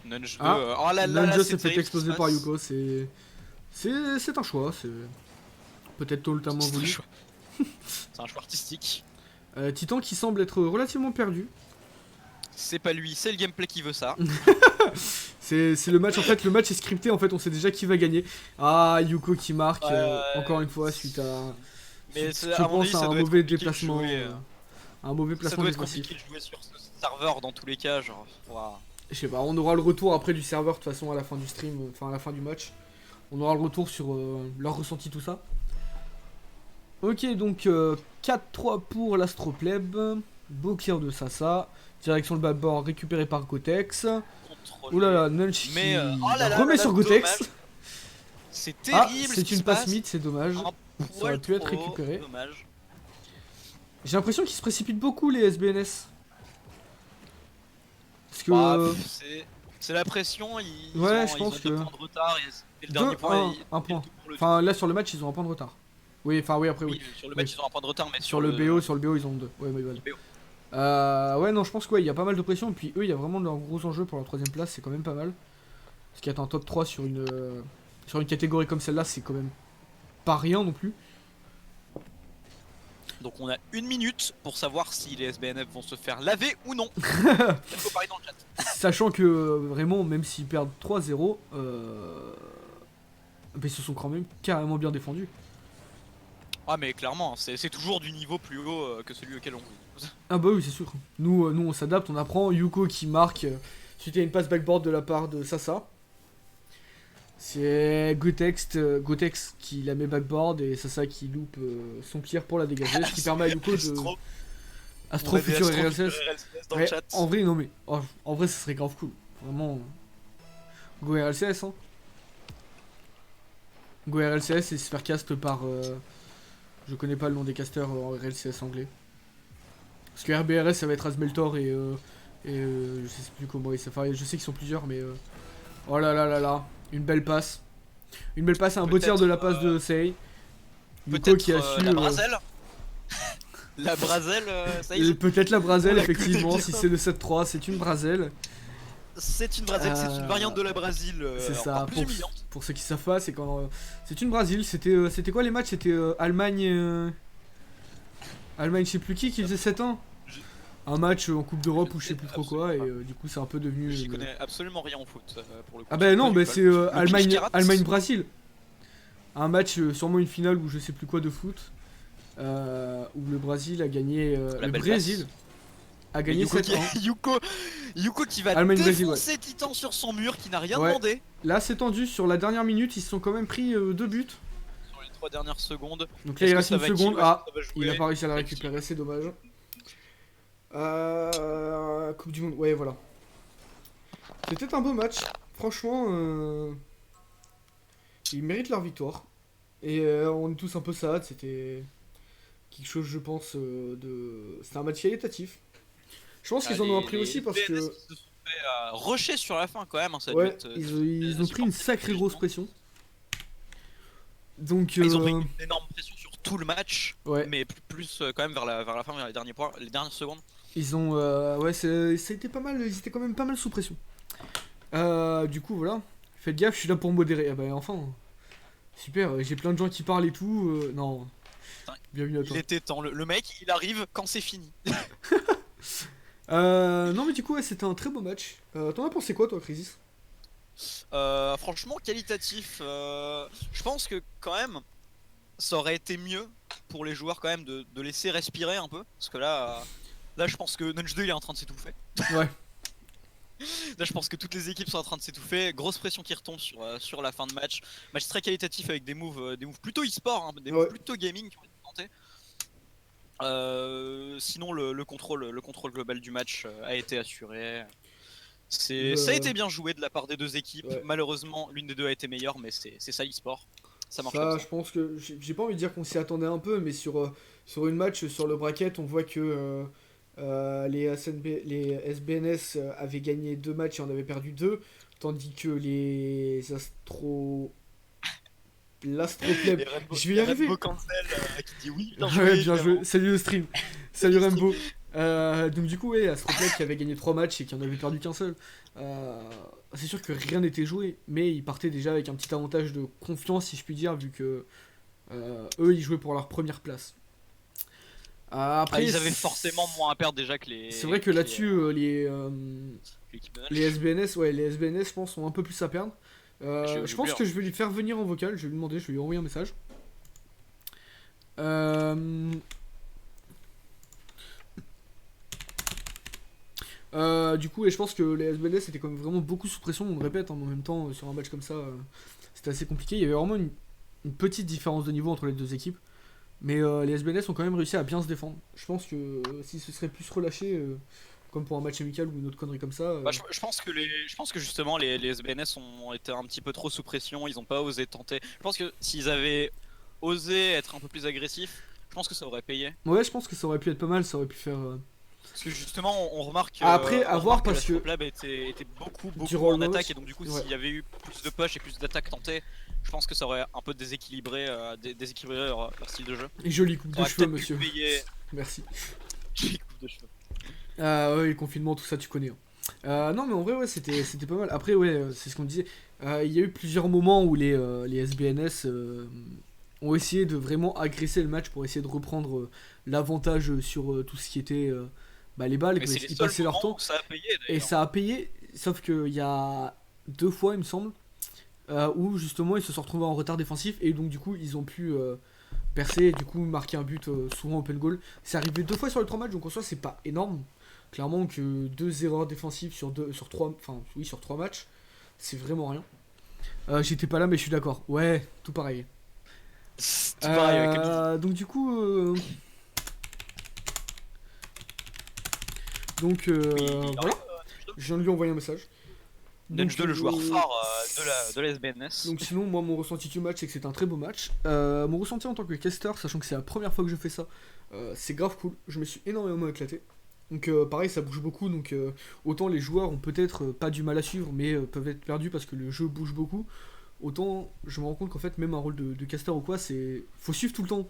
Nudge 2. Ah, Oh là là, Nanja là, s'est c'est fait terrible exploser ce qui par se Yuko, c'est un choix, c'est peut-être totalement passe. C'est un voulu. choix. C'est un choix artistique. Titan qui semble être relativement perdu. C'est pas lui, c'est le gameplay qui veut ça. C'est le match, en fait, le match est scripté, en fait, on sait déjà qui va gagner. Ah, Yuko qui marque, encore une fois, suite à... Mais je à mon avis, pense à ça un doit être mauvais compliqué de déplacement. jouer, Un mauvais ça placement doit être défensif. compliqué de jouer sur ce serveur dans tous les cas, genre. Ouah. Je sais pas, on aura le retour après du serveur, de toute façon, à la fin du stream, enfin, à la fin du match. On aura le retour sur leur ressenti, tout ça. Ok, donc 4-3 pour l'Astropleb. Beau clear de Sasa. Direction le backboard récupéré par Gotex. Contrôle. Oulala, Nunch Mais, qui oh là là remet là sur là, Gotex. dommage. C'est Ah, terrible. ce c'est qui une se passe passe. mid, c'est dommage. Un Ça aurait pu être trop récupéré. Dommage. J'ai l'impression qu'ils se précipitent beaucoup les SBNS. Parce que... Bah, c'est la pression, Ouais, je ils pense ont 2 que- points de retard et le dernier point, un point. Enfin, là sur le match, ils ont un point de retard. Oui, enfin, oui, après, oui. sur le match, Oui. ils ont un point de retard, mais Sur le BO, ils ont 2. Ouais, my bad. Ouais, non, je pense qu'il y a pas mal de pression. Et puis eux, il y a vraiment de gros enjeux pour la 3ème place, c'est quand même pas mal. Parce qu'être un top 3 sur une catégorie comme celle-là, c'est quand même pas rien non plus. Donc on a 1 minute pour savoir si les SBNF vont se faire laver ou non. Faut parler dans le chat. Sachant que vraiment, même s'ils perdent 3-0, ils se sont quand même carrément bien défendus. Ah mais clairement, c'est toujours du niveau plus haut que celui auquel on joue. Ah bah oui, c'est sûr. Nous, on s'adapte, on apprend. Yuko qui marque suite à une passe backboard de la part de Sasa. C'est Gotex qui la met backboard et Sasa qui loupe son clear pour la dégager, ce qui permet à Yuko de... Astro Futur et RLCS. Dans le Ouais, chat. en vrai, non mais, en vrai, ça serait grave cool. Vraiment. Go RLCS, hein. Go RLCS et se faire cast par... je connais pas le nom des casters en RLCS anglais. Parce que RBRS, ça va être Asmeltor et je sais plus comment ils s'appellent. Je sais qu'ils sont plusieurs, mais... Oh là là là là. Une belle passe. Une belle passe, un beau tir de la passe de Sei. Yuko qui a su... la Brazelle. La Brazelle, ça y est. Peut-être la Brazelle, On la effectivement, connaît si bien. c'est le 7-3, c'est une Brazelle. C'est une Brazelle, c'est une variante de la Brésil. C'est ça, encore plus humiliante. pour ceux qui savent pas, c'est quand... c'est une Brésil, c'était quoi les matchs? C'était Allemagne... Allemagne je sais plus qui faisait 7 ans. Un match en Coupe d'Europe ou je sais plus trop quoi, et du coup c'est un peu devenu... J'y connais absolument rien en foot pour le coup. Ah bah non, bah c'est Le Allemagne-Brésil. Allemagne. Un match, sûrement une finale ou je sais plus quoi de foot, où le Brésil a gagné... La le belle Brésil a gagné 7-1. Yuko qui va Allemagne-Brésil, défoncer Titan sur son mur, qui n'a rien Ouais. demandé. Là c'est tendu, sur la dernière minute, ils se sont quand même pris 2 buts. Sur les 3 dernières secondes. Donc là il reste une seconde, il a pas pas réussi à la récupérer, c'est dommage. Coupe du monde, ouais voilà. C'était un beau match, franchement, ils méritent leur victoire. Et on est tous un peu sad, c'était quelque chose je pense de... C'était un match qualitatif. Je pense qu'ils en ont appris aussi parce que... Ils se sont fait rusher sur la fin quand même. Hein, ça a dû Ouais, être, ils ont pris une sacrée grosse pression. Donc... Ils ont pris une énorme pression sur tout le match, ouais. mais plus quand même vers la fin, vers les derniers points, les dernières secondes. Ils ont... ouais, ça a été pas mal, ils étaient quand même pas mal sous pression. Du coup, voilà. Faites gaffe, je suis là pour modérer. Ah bah enfin... Super, j'ai plein de gens qui parlent et tout. Non. Bienvenue à toi. Il était temps, le mec il arrive quand c'est fini. Non mais du coup ouais, c'était un très beau match. T'en as pensé quoi toi, Crisis? Franchement qualitatif, je pense que quand même ça aurait été mieux pour les joueurs quand même de laisser respirer un peu. Parce que là je pense que Nunch 2 il est en train de s'étouffer. Ouais. Là je pense que toutes les équipes sont en train de s'étouffer. Grosse pression qui retombe sur la fin de match. Match très qualitatif avec des moves plutôt e-sport, hein, des moves plutôt gaming qui ont été tentés. Sinon le contrôle global du match a été assuré. Ça a été bien joué de la part des deux équipes. Ouais. Malheureusement l'une des deux a été meilleure, mais c'est ça e-sport. Ça marche Ça, comme ça. je pense que... J'ai pas envie de dire qu'on s'y attendait un peu, mais sur une match, sur le bracket, on voit que les SBNS avaient gagné 2 matchs et en avaient perdu 2, tandis que l'Astropleb... Je vais y arriver. Rainbow Cancel qui dit oui, Ouais, bien joué. Salut le stream. Salut Rainbow. Donc du coup, ouais, Astropleb qui avait gagné 3 matchs et qui en avait perdu qu'un seul. C'est sûr que rien n'était joué, mais ils partaient déjà avec un petit avantage de confiance, si je puis dire, vu que eux, ils jouaient pour leur première place. Après, ils avaient forcément moins à perdre déjà que les... C'est vrai que là-dessus, l'équipe de Les SBNS, ouais, les SBNS, je pense, sont un peu plus à perdre. Je pense oublié, que je vais lui faire venir en vocal. Je vais lui demander, je vais lui envoyer un message. Du coup, et je pense que les SBNS étaient quand même vraiment beaucoup sous pression. On le répète, hein, mais en même temps, sur un match comme ça, c'était assez compliqué. Il y avait vraiment une petite différence de niveau entre les deux équipes. Mais les SBNS ont quand même réussi à bien se défendre. Je pense que s'ils se seraient plus relâchés, comme pour un match amical ou une autre connerie comme ça. Bah, je pense que justement les SBNS ont été un petit peu trop sous pression, ils ont pas osé tenter. Je pense que s'ils avaient osé être un peu plus agressifs, je pense que ça aurait payé. Ouais, je pense que ça aurait pu être pas mal, ça aurait pu faire. Parce que justement on remarque, Après, à voir que la parce que. Lab était beaucoup Durant en le attaque match, et donc du coup ouais. s'il y avait eu plus de push et plus d'attaques tentées, je pense que ça aurait un peu déséquilibré, déséquilibré leur style de jeu. Et jolie coupe Ça de aurait cheveux, peut-être pu monsieur. payer. Merci. Jolie coupe de cheveux. Ouais, le confinement, tout ça, tu connais. Hein. Non, mais en vrai, ouais, c'était pas mal. Après, ouais, c'est ce qu'on disait. Il y a eu plusieurs moments où les SBNS ont essayé de vraiment agresser le match pour essayer de reprendre l'avantage sur tout ce qui était les balles. Mais c'est les Ils seuls passaient leur moments temps. où ça a payé Et d'ailleurs. ça a payé, sauf qu'il y a 2 fois, il me semble, où justement ils se sont retrouvés en retard défensif et donc du coup ils ont pu percer et du coup marquer un but souvent open goal. C'est arrivé 2 fois sur les 3 matchs, donc en soi c'est pas énorme. Clairement que 2 erreurs défensives sur 3, enfin oui sur 3 matchs, c'est vraiment rien. J'étais pas là mais je suis d'accord. Ouais, tout pareil. C'est pareil avec Camille. Donc du coup, Oui, voilà, je viens de lui envoyer un message. Nudge 2, le joueur phare de la SBNS. Donc sinon, moi, mon ressenti du match, c'est que c'est un très beau match. Mon ressenti en tant que caster, sachant que c'est la première fois que je fais ça, c'est grave cool. Je me suis énormément éclaté. Donc pareil, ça bouge beaucoup, donc autant les joueurs ont peut-être pas du mal à suivre, mais peuvent être perdus parce que le jeu bouge beaucoup. Autant je me rends compte qu'en fait, même un rôle de caster ou quoi, faut suivre tout le temps.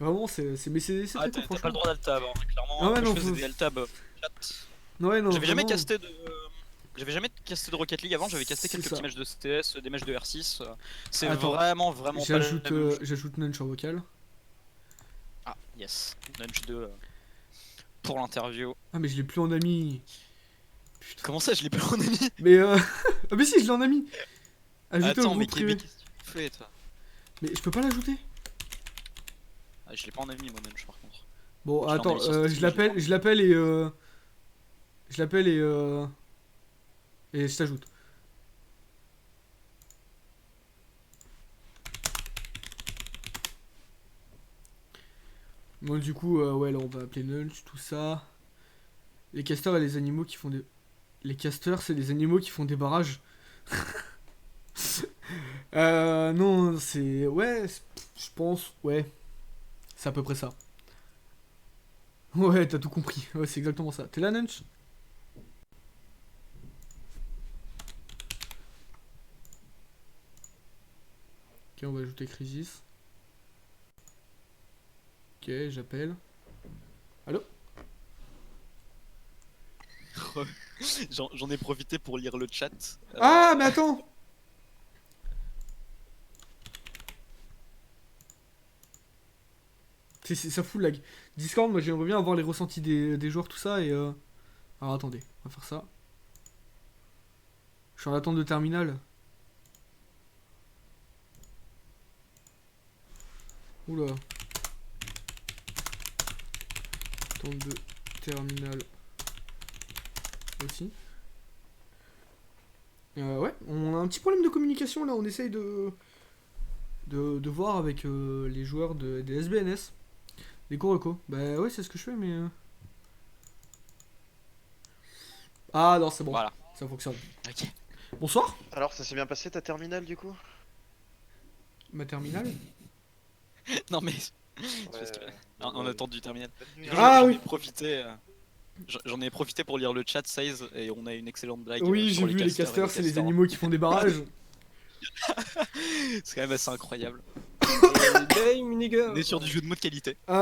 Vraiment, mais c'est Ah, très cool, t'as pas franchement. le droit d'altab, hein. Clairement, Ah ouais, moi non, je faisais des altab chat. Ouais, non, J'avais jamais vraiment, casté de. J'avais jamais casté de Rocket League avant, j'avais casté c'est quelques ça. petits matchs de CTS, des matchs de R6. C'est Attends, vraiment pas la même chose. j'ajoute Nunch en vocal. Ah, yes. Nudge 2 pour l'interview. Ah, mais je l'ai plus en ami. Putain. Comment ça, je l'ai pas en ami? Mais ah, mais si, je l'ai en ami. Ajouté au Attends, mais groupe privé. qu'est-ce que tu fais toi? Mais je peux pas l'ajouter. Ah, je l'ai pas en ami, moi, Nudge par contre. Bon, Je l'ai en attends, ami sur Steam, je l'appelle et je t'ajoute. Bon, du coup, ouais, là, on va appeler Nunch, tout ça. Les casters et les animaux qui font des... Les casters, c'est les animaux qui font des barrages. Non, c'est... Ouais, je pense, ouais. C'est à peu près ça. Ouais, t'as tout compris. Ouais, c'est exactement ça. T'es là, Nunch? Ok, on va ajouter Crisis. Ok, j'appelle. Allô? J'en ai profité pour lire le chat. Ah, mais attends! Ça fout le lag. Discord, moi j'aimerais bien avoir les ressentis des joueurs, tout ça, et Alors attendez, on va faire ça. Je suis en attente de terminal. Oula. Attente de terminal aussi. Ouais, on a un petit problème de communication là, on essaye de voir avec les joueurs des SBNS. Les Kuroko. Bah ouais, c'est ce que je fais, mais... Ah non, c'est bon, Voilà. ça fonctionne. Ok. Bonsoir, Alors, ça s'est bien passé ta terminale du coup? ma terminale. Non mais. Ouais, Parce que, en attente du terminal. Du coup, Ah j'en oui. ai profité. J'en ai profité pour lire le chat 16 et on a une excellente blague. Oui, j'ai sur vu les casters et casters, c'est les casters. animaux qui font des barrages. C'est quand même assez incroyable. Game, nigga. On est sur du jeu de mots de qualité. Ils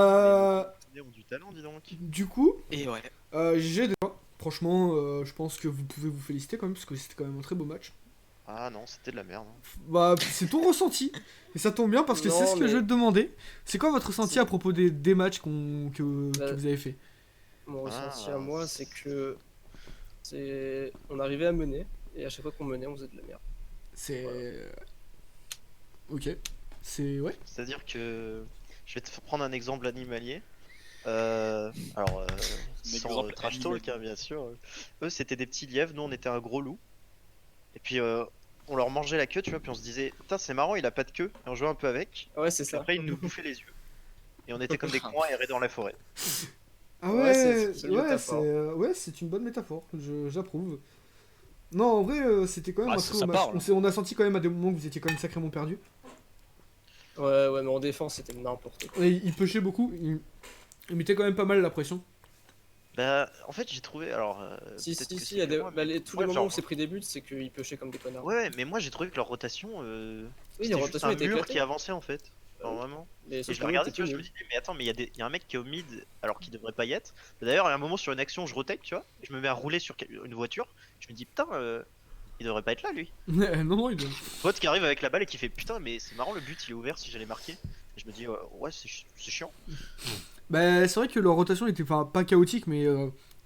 ont du talent, dis donc. Du coup, Et ouais. GG déjà. Franchement, je pense que vous pouvez vous féliciter quand même, parce que c'était quand même un très beau match. Ah non, c'était de la merde. Hein. Bah, c'est ton ressenti. Et ça tombe bien parce que Non, c'est ce que mais- je vais te demander. C'est quoi votre ressenti à propos des matchs que vous avez fait? Mon ressenti à moi, c'est que On arrivait à mener, et à chaque fois qu'on menait, on faisait de la merde. C'est. Ok. C'est. Ouais. C'est-à-dire que je vais te prendre un exemple animalier. Alors, sans exemple trash animalier. talk, hein, bien sûr. Eux, c'était des petits lièvres, nous, on était un gros loup. Et puis, on leur mangeait la queue, tu vois, puis on se disait, putain, c'est marrant, il a pas de queue. Et on jouait un peu avec. Ouais, c'est Puis ça. après, il nous bouffait les yeux. Et on était comme des cons à errer dans la forêt. Ah Ouais, ouais, c'est une ouais, métaphore. ouais, c'est une bonne métaphore. J'approuve. Non, en vrai, c'était quand même Ah, un ça très haut match. parle. On a senti quand même à des moments que vous étiez quand même sacrément perdu. Ouais, mais en défense, c'était n'importe quoi. Et il pêchait beaucoup. Il mettait quand même pas mal la pression. Bah, en fait, j'ai trouvé. Alors, Si, peut-être si, que si, c'est il y a que des... moi, bah, mais tous moi, les moments genre, où c'est pris des buts, c'est qu'ils pêchaient comme des connards. Ouais, mais moi j'ai trouvé que leur rotation, Oui, les c'était juste rotations un étaient mur éclatées. qui avançait en fait. Bah Genre oui. vraiment. Mais Et sauf je que le nous, regardais, t'es tu vois, tout je me nul. disais, mais attends, mais il y a un mec qui est au mid alors qu'il devrait pas y être. D'ailleurs, il y a un moment sur une action, je rotate, tu vois, et je me mets à rouler sur une voiture. Je me dis, putain, il devrait pas être là lui. Non, non, il. Pote qui arrive avec la balle et qui fait, putain, mais c'est marrant, le but il est ouvert si j'allais marquer. Et je me dis, ouais, c'est chiant. Bah, c'est vrai que leur rotation était pas chaotique, mais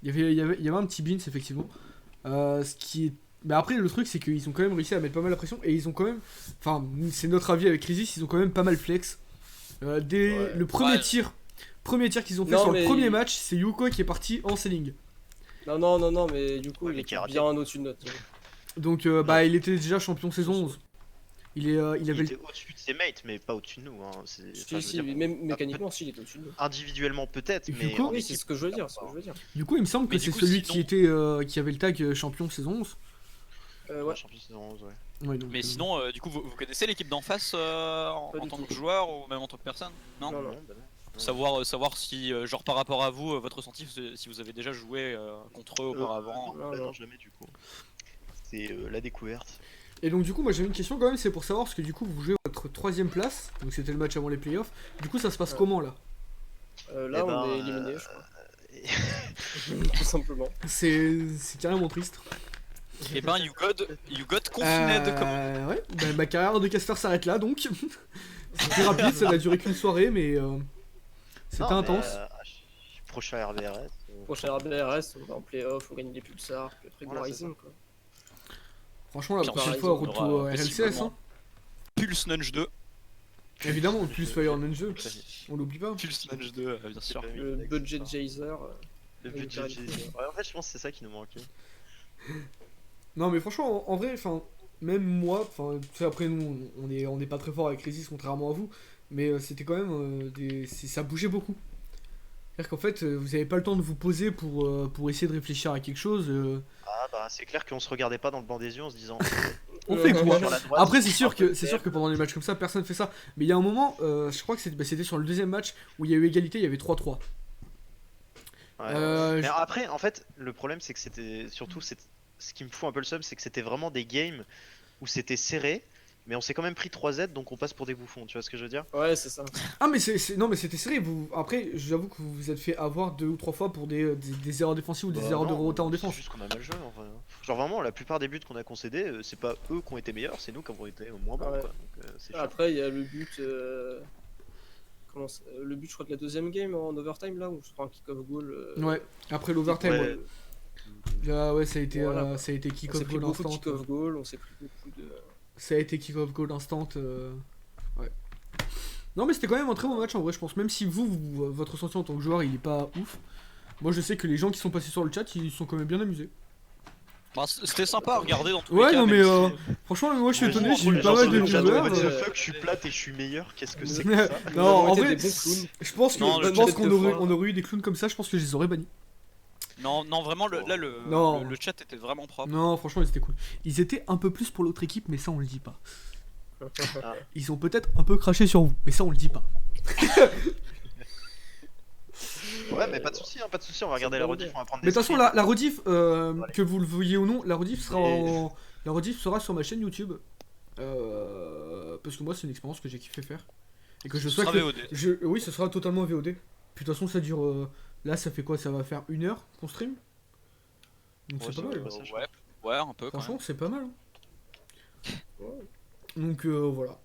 il y avait un petit beans, effectivement. Ce qui est. Mais après, le truc, c'est qu'ils ont quand même réussi à mettre pas mal la pression. Et ils ont quand même. Enfin, c'est notre avis avec Crisis, ils ont quand même pas mal flex. Dès Ouais. le premier Ouais. tir. Premier tir qu'ils ont fait Non, sur le mais premier il- match, c'est Yuko qui est parti en selling. Non, mais du coup, Ouais, il mais était qui a raté. bien au-dessus de notre niveau. Donc, bah, il était déjà champion saison 11. Il Il avait. était au-dessus de ses mates, mais pas au-dessus de nous. Hein. Enfin, Si, je veux si, dire, même mécaniquement, si, il était au-dessus de nous. individuellement peut-être, Et mais Hugo en Oui, équipe, c'est ce que je veux dire, c'est ce que je veux dire. Du coup, il me semble que Mais c'est du coup, celui sinon- qui avait le tag champion saison 11. Ouais. champion saison 11, ouais. Ouais, donc, Mais sinon, du coup, vous connaissez l'équipe d'en face en Pas du tant tout. que joueur ou même en tant que personne? Non, Non. Bah non. savoir si, genre par rapport à vous, votre ressenti, si vous avez déjà joué contre eux auparavant. Non, Non. jamais du coup. C'est la découverte. Et donc, du coup, moi j'avais une question quand même, c'est pour savoir, parce que du coup, vous jouez votre 3ème place, donc c'était le match avant les playoffs. Du coup, ça se passe Ouais. comment là? Là, Eh on ben, est éliminé, je crois. Et- Tout simplement. C'est carrément triste. Et ben, you got confined comme. Ouais, bah, ma carrière de caster s'arrête là donc. C'était rapide, ça n'a duré qu'une soirée, mais c'était Non, mais, intense. prochain RBRS. Prochain RBRS, on va en playoff, on gagne des pulsars, puis après Voilà, go c'est Rising, quoi. Franchement, la Puis prochaine ensuite, fois, on retour aura au RLCS. possiblement- Hein. Pulse Nudge 2. Évidemment, plus Fire Ninja, on l'oublie pas. Pulse Nudge 2, bien sûr. Le budget Jazer. Le Oui, budget carrément. Ouais, en fait, je pense que c'est ça qui nous manquait. Non, mais franchement, en vrai, enfin, même moi, enfin, tu sais, après nous, on est pas très fort avec Crisis, contrairement à vous, mais c'était quand même ça bougeait beaucoup. C'est-à-dire qu'en fait, vous avez pas le temps de vous poser pour essayer de réfléchir à quelque chose. Ah bah c'est clair qu'on se regardait pas dans le banc des yeux en se disant On fait quoi? sur la droite. Après, c'est sûr que pendant les matchs comme ça, personne fait ça. Mais il y a un moment, je crois que c'était sur le deuxième match où il y a eu égalité, il y avait 3-3. Ouais. Euh, Mais je- après, en fait, le problème c'est que c'était surtout ce qui me fout un peu le seum, c'est que c'était vraiment des games où c'était serré, mais on s'est quand même pris 3Z donc on passe pour des bouffons, tu vois ce que je veux dire? Ouais, c'est ça. Ah, mais non, mais c'était serré. Après, j'avoue que vous vous êtes fait avoir 2 ou 3 fois pour des erreurs défensives ou des Bah erreurs de non, rota en c'est défense. juste qu'on a mal joué en vrai. Genre vraiment, la plupart des buts qu'on a concédés, c'est pas eux qui ont été meilleurs, c'est nous qui avons été moins bons Ouais. quoi. Donc c'est chiant. Après, il y a le but. Le but, je crois, de la deuxième game en overtime, là, où je prends un kick-off goal. Ouais, après l'overtime, Ouais. ouais. Là, ouais, ça a été, Voilà. ça a été On s'est kick-off pris goal beaucoup de instant. kick-off goal, on s'est pris beaucoup de. Ça a été kick-off goal instant. Ouais. Non, mais c'était quand même un très bon match en vrai, je pense. Même si votre ressenti en tant que joueur, il est pas ouf. Moi, je sais que les gens qui sont passés sur le chat, ils sont quand même bien amusés. Bah, c'était sympa à regarder dans tous Ouais, les cas. non, mais même si- franchement, moi je suis Ouais, étonné, j'ai eu les pas gens mal sur de le chat, viewers. what the fuck, je suis plate et je suis meilleur, qu'est-ce que c'est que ça? Non, Nous avons en été vrai, des bons clowns. je pense que, Non, je le pense chat qu'on de aurait, fin. on aurait eu des clowns comme ça, je pense que je les aurais bannis. Non, vraiment, là, Non. le chat était vraiment propre. Non, franchement, ils étaient cool. Ils étaient un peu plus pour l'autre équipe, mais ça, on le dit pas. Ils ont peut-être un peu craché sur vous, mais ça, on le dit pas. Ouais, mais pas de soucis, pas de soucis, on va regarder la rediff, on va prendre des Mais de toute façon, screens. la rediff, que vous le vouliez ou non, la rediff sera sur ma chaîne YouTube. Parce que moi, c'est une expérience que j'ai kiffé faire. Et que je Ce souhaite sera que- VOD. Oui, ce sera totalement VOD. Puis de toute façon, ça dure. Là, ça fait quoi? Ça va faire 1 heure qu'on stream. Donc Ouais, c'est ça pas va, mal. ouais. ça, je Ouais, un peu quand Franchement, même. c'est pas mal. Hein. Ouais. Donc voilà.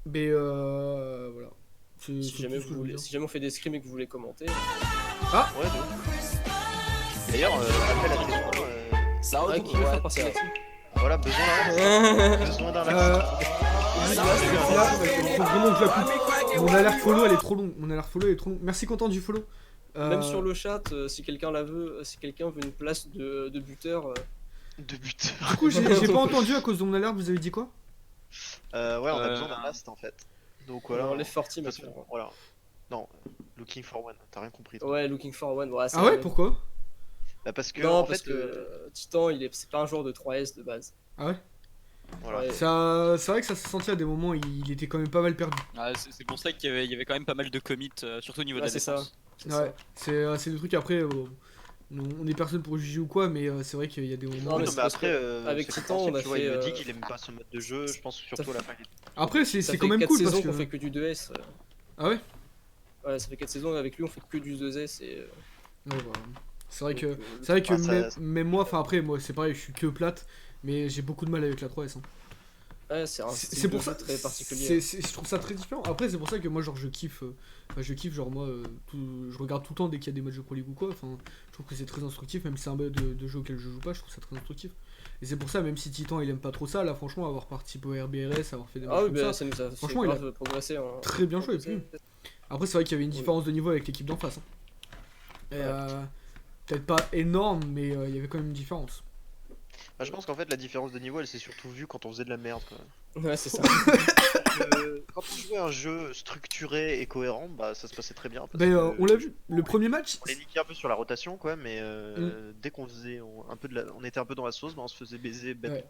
Mais voilà. C'est Si tout jamais, ce que je voulais dire. si jamais on fait des scrims et que vous voulez commenter, Ouais, de ouf. D'ailleurs, appel à témoins, Ça Ouais, qui veut faire passer là-dessus. voilà, besoin d'un besoin d'un Euh, lax. là, faut vraiment que je la coupe. Mon alerte follow, elle est trop longue. Mon alerte follow, elle est trop longue. Merci Quentin du follow. Même sur le chat, si quelqu'un la veut, si quelqu'un veut une place de buteur, De buteur. Du coup, j'ai pas entendu à cause de mon alerte, vous avez dit quoi? Ouais, on a besoin d'un last en fait. Donc voilà. on les forty De toute maintenant. façon, voilà. Non, looking for one, t'as rien compris. toi. Ouais, looking for one. Ouais, Ah ouais, pourquoi? Bah parce que Non, en parce fait, que Titan, c'est pas un joueur de 3S de base. Ah ouais? voilà. Ouais. C'est vrai que ça se sentait à des moments, il était quand même pas mal perdu. Ah, c'est pour ça il y avait quand même pas mal de commits, surtout au niveau de Ouais, la c'est ça. défense. C'est ça. Ouais, c'est des trucs après. On est personne pour juger ou quoi, mais c'est vrai qu'il y a des moments. Non, Oui, mais non, c'est mais parce après, avec c'est Titan, on compréhensible, a tu vois, fait, il me dit qu'il aime pas ce mode de jeu, je pense surtout à la fin. Après, Ça c'est fait quand même 4 cool saisons parce qu'on que. fait que du 2S. Ah ouais? Ouais, ça fait 4 saisons avec lui, on fait que du 2S et. Ouais, voilà. C'est vrai que. donc, C'est vrai que Ah, ça- même moi, enfin après, moi c'est pareil, je suis que plate, mais j'ai beaucoup de mal avec la 3S. Hein. ouais, c'est un C'est style pour de ça jeu très particulier. je trouve ça très différent. Après, c'est pour ça que moi, genre, je kiffe. Enfin, je kiffe, genre, moi, je regarde tout le temps dès qu'il y a des matchs de Pro League ou quoi. Enfin, je trouve que c'est très instructif, même si c'est un mode de jeu auquel je joue pas, je trouve ça très instructif. Et c'est pour ça, même si Titan il aime pas trop ça, là, franchement, avoir participé au RBRS, avoir fait des matchs Ah oui, comme bah, ça, ça nous a franchement, fait il a grave progresser. Hein. très bien joué. Après, c'est vrai qu'il y avait une différence de niveau avec l'équipe d'en face. Hein. Et, Ouais. peut-être pas énorme, mais il y avait quand même une différence. Bah, je pense qu'en fait la différence de niveau elle s'est surtout vue quand on faisait de la merde quoi. Ouais, c'est ça. Quand on jouait un jeu structuré et cohérent, bah ça se passait très bien. parce Ben, que on l'a vu, le premier match. On les niquait un peu sur la rotation quoi, mais dès qu'on faisait on était un peu dans la sauce, bah on se faisait baiser bêtement. Ouais.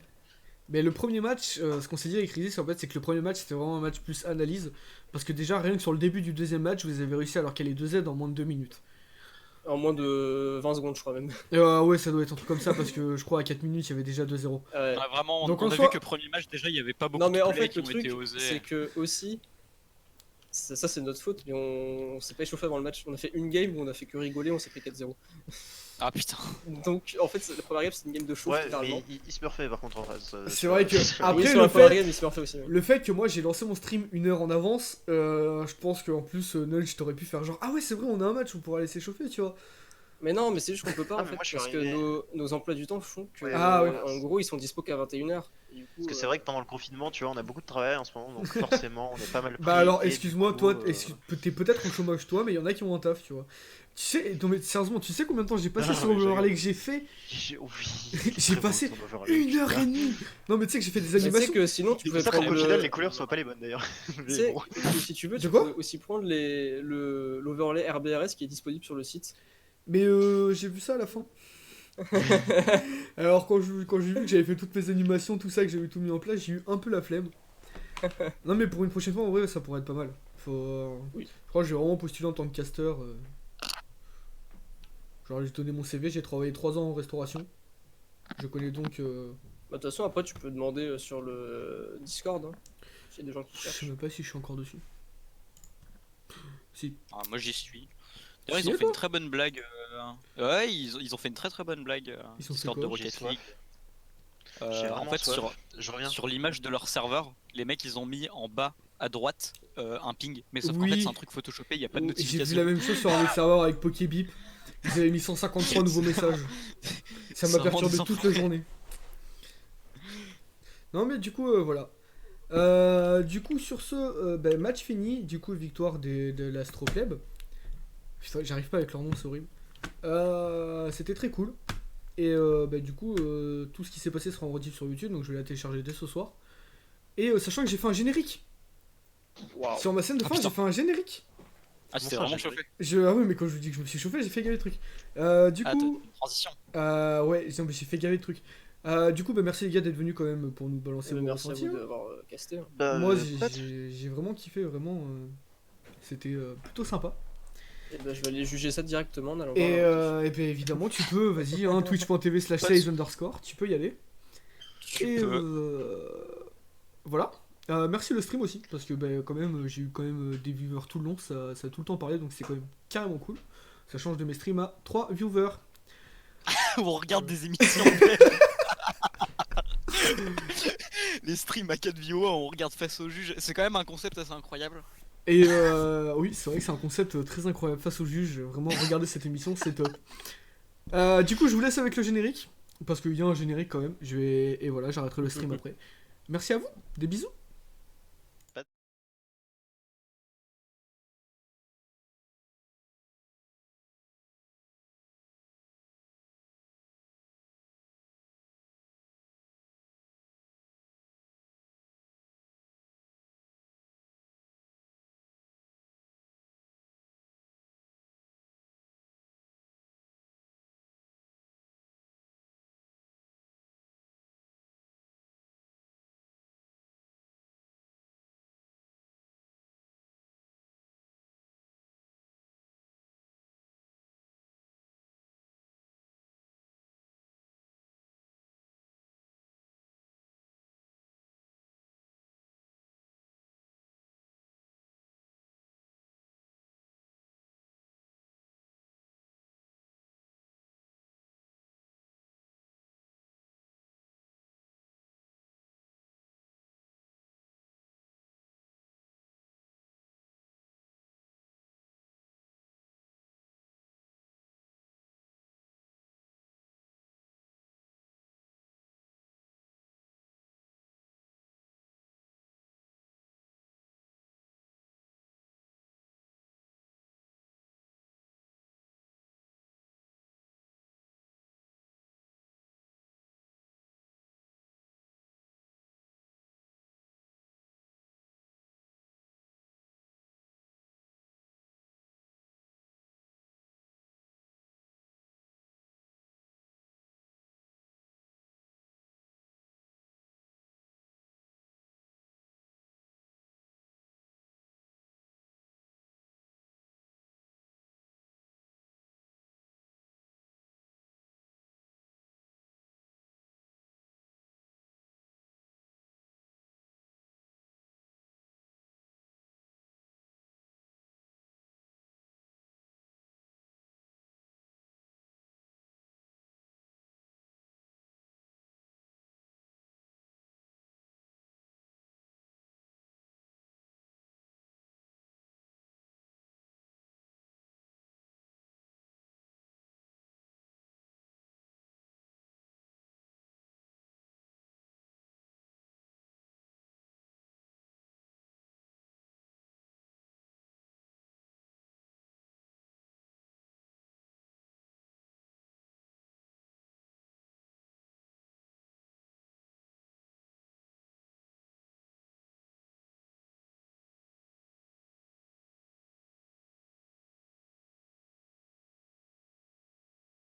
Mais le premier match, ce qu'on s'est dit avec Rizis, en fait, c'est que le premier match c'était vraiment un match plus analyse. Parce que déjà, rien que sur le début du deuxième match, vous avez réussi à leur caler 2 Z en moins de 2 minutes. En moins de 20 secondes, je crois même. Et ouais, ça doit être un truc comme ça parce que je crois à 4 minutes il y avait déjà 2-0. Ouais. Ouais, vraiment, Donc, on en a soi- vu que premier match déjà il y avait pas beaucoup Non, mais de en plays fait, qui le ont truc, été osés. c'est que aussi. Ça c'est notre faute, mais on s'est pas échauffé avant le match. On a fait une game où on a fait que rigoler, on s'est pris 4-0. Ah putain. Donc en fait, la première game c'était une game de chauffe, Ouais, littéralement. mais il se refait par contre en face. C'est vrai que- Oui, après, sur le la première fait- game, il se refait aussi. Ouais. Le fait que moi j'ai lancé mon stream 1 heure en avance, je pense qu'en plus, Nudge t'aurais pu faire genre ah ouais, c'est vrai, on a un match, on pourra aller s'échauffer, tu vois. Mais non, mais c'est juste qu'on peut pas Ah, en mais fait, moi, je suis parce que arrivé- nos emplois du temps font que. Ouais, Ah, ouais. En gros, ils sont dispo qu'à 21h. Parce que c'est vrai que pendant le confinement, tu vois, on a beaucoup de travail en ce moment, donc forcément, on est pas mal pris. Bah alors, et excuse-moi, du coup, toi, t'es peut-être en chômage toi, mais il y en a qui ont un taf, tu vois. Tu sais, non mais sérieusement, tu sais combien de temps j'ai passé Ah, sur mais j'ai Overlay que j'ai fait Oui, J'ai très passé beau, ton overlay. 1h30. Non mais tu sais que j'ai fait des Mais tu sais animations. que sinon, tu C'est pouvais pour ça prendre qu'au final, le. les couleurs soient pas les bonnes d'ailleurs. Tu Mais sais, bon. si tu veux, De tu quoi peux aussi prendre l'overlay RBRS qui est disponible sur le site. Mais j'ai vu ça à la fin. Alors quand j'ai vu que j'avais fait toutes mes animations, tout ça, que j'avais tout mis en place, j'ai eu un peu la flemme. Non mais pour une prochaine fois, en vrai, ça pourrait être pas mal. Oui. Je crois que j'ai vraiment postulé en tant que caster. Genre j'ai donné mon CV, j'ai travaillé 3 ans en restauration. Je connais donc... Bah, de toute façon, après, tu peux demander sur le Discord. Hein, s'il y a des gens qui Je cherchent. sais même pas si je suis encore dessus. Si. Ah, moi j'y suis. D'ailleurs, Tu ils y ont es, fait une toi très bonne blague. Ouais, ils ont fait une très bonne blague. Ils ont fait Discord quoi de J'ai Rocket soif. League. J'ai En vraiment fait, soif. Je reviens. sur l'image de leur serveur, les mecs ils ont mis en bas à droite un ping, mais sauf qu'en Oui. fait c'est un truc photoshopé, il n'y a pas de Oh, J'ai vu notification. la même chose sur un autre serveur avec Pokébip. Ils avaient mis 153 nouveaux messages. Ça C'est m'a vraiment perturbé des toute la enfoirés. journée. Non mais du coup voilà. Du coup sur ce match fini, du coup victoire de l'Astro Club. Putain, j'arrive pas avec leur nom, c'est horrible. C'était très cool. Et du coup tout ce qui s'est passé sera en rediff sur YouTube, donc je vais la télécharger dès ce soir. Et sachant que j'ai fait un générique. Waouh. Sur ma scène de Ah, fin, putain. j'ai fait un générique. Ah, c'était Comment ça, vraiment j'ai chauffé. Ah oui, mais quand je vous dis que je me suis chauffé, j'ai fait gaver de trucs. Du Ah, coup, transition. ouais, non, mais j'ai fait gaver de trucs. Du coup, merci les gars d'être venus quand même pour nous balancer vos Merci à ressentis. vous d'avoir casté. Hein. Bah, Moi, pas de- j'ai vraiment kiffé, vraiment. C'était plutôt sympa. Et bah, je vais aller juger ça directement en allant Et, voir. et ben évidemment, tu peux, vas-y, hein, twitch.tv/sales_, tu peux y aller. Tu Et peux. voilà. Merci le stream aussi, parce que quand même, j'ai eu quand même des viewers tout le long, ça a tout le temps parlé, donc c'est quand même carrément cool. Ça change de mes streams à 3 viewers. On regarde des émissions. Les streams à 4 viewers, on regarde face au juge. C'est quand même un concept assez incroyable. Et oui, c'est vrai que c'est un concept très incroyable face au juge. Vraiment, regardez cette émission, c'est top. Du coup, je vous laisse avec le générique. Parce qu'il y a un générique quand même. Et voilà, j'arrêterai le stream après. Merci à vous. Des bisous.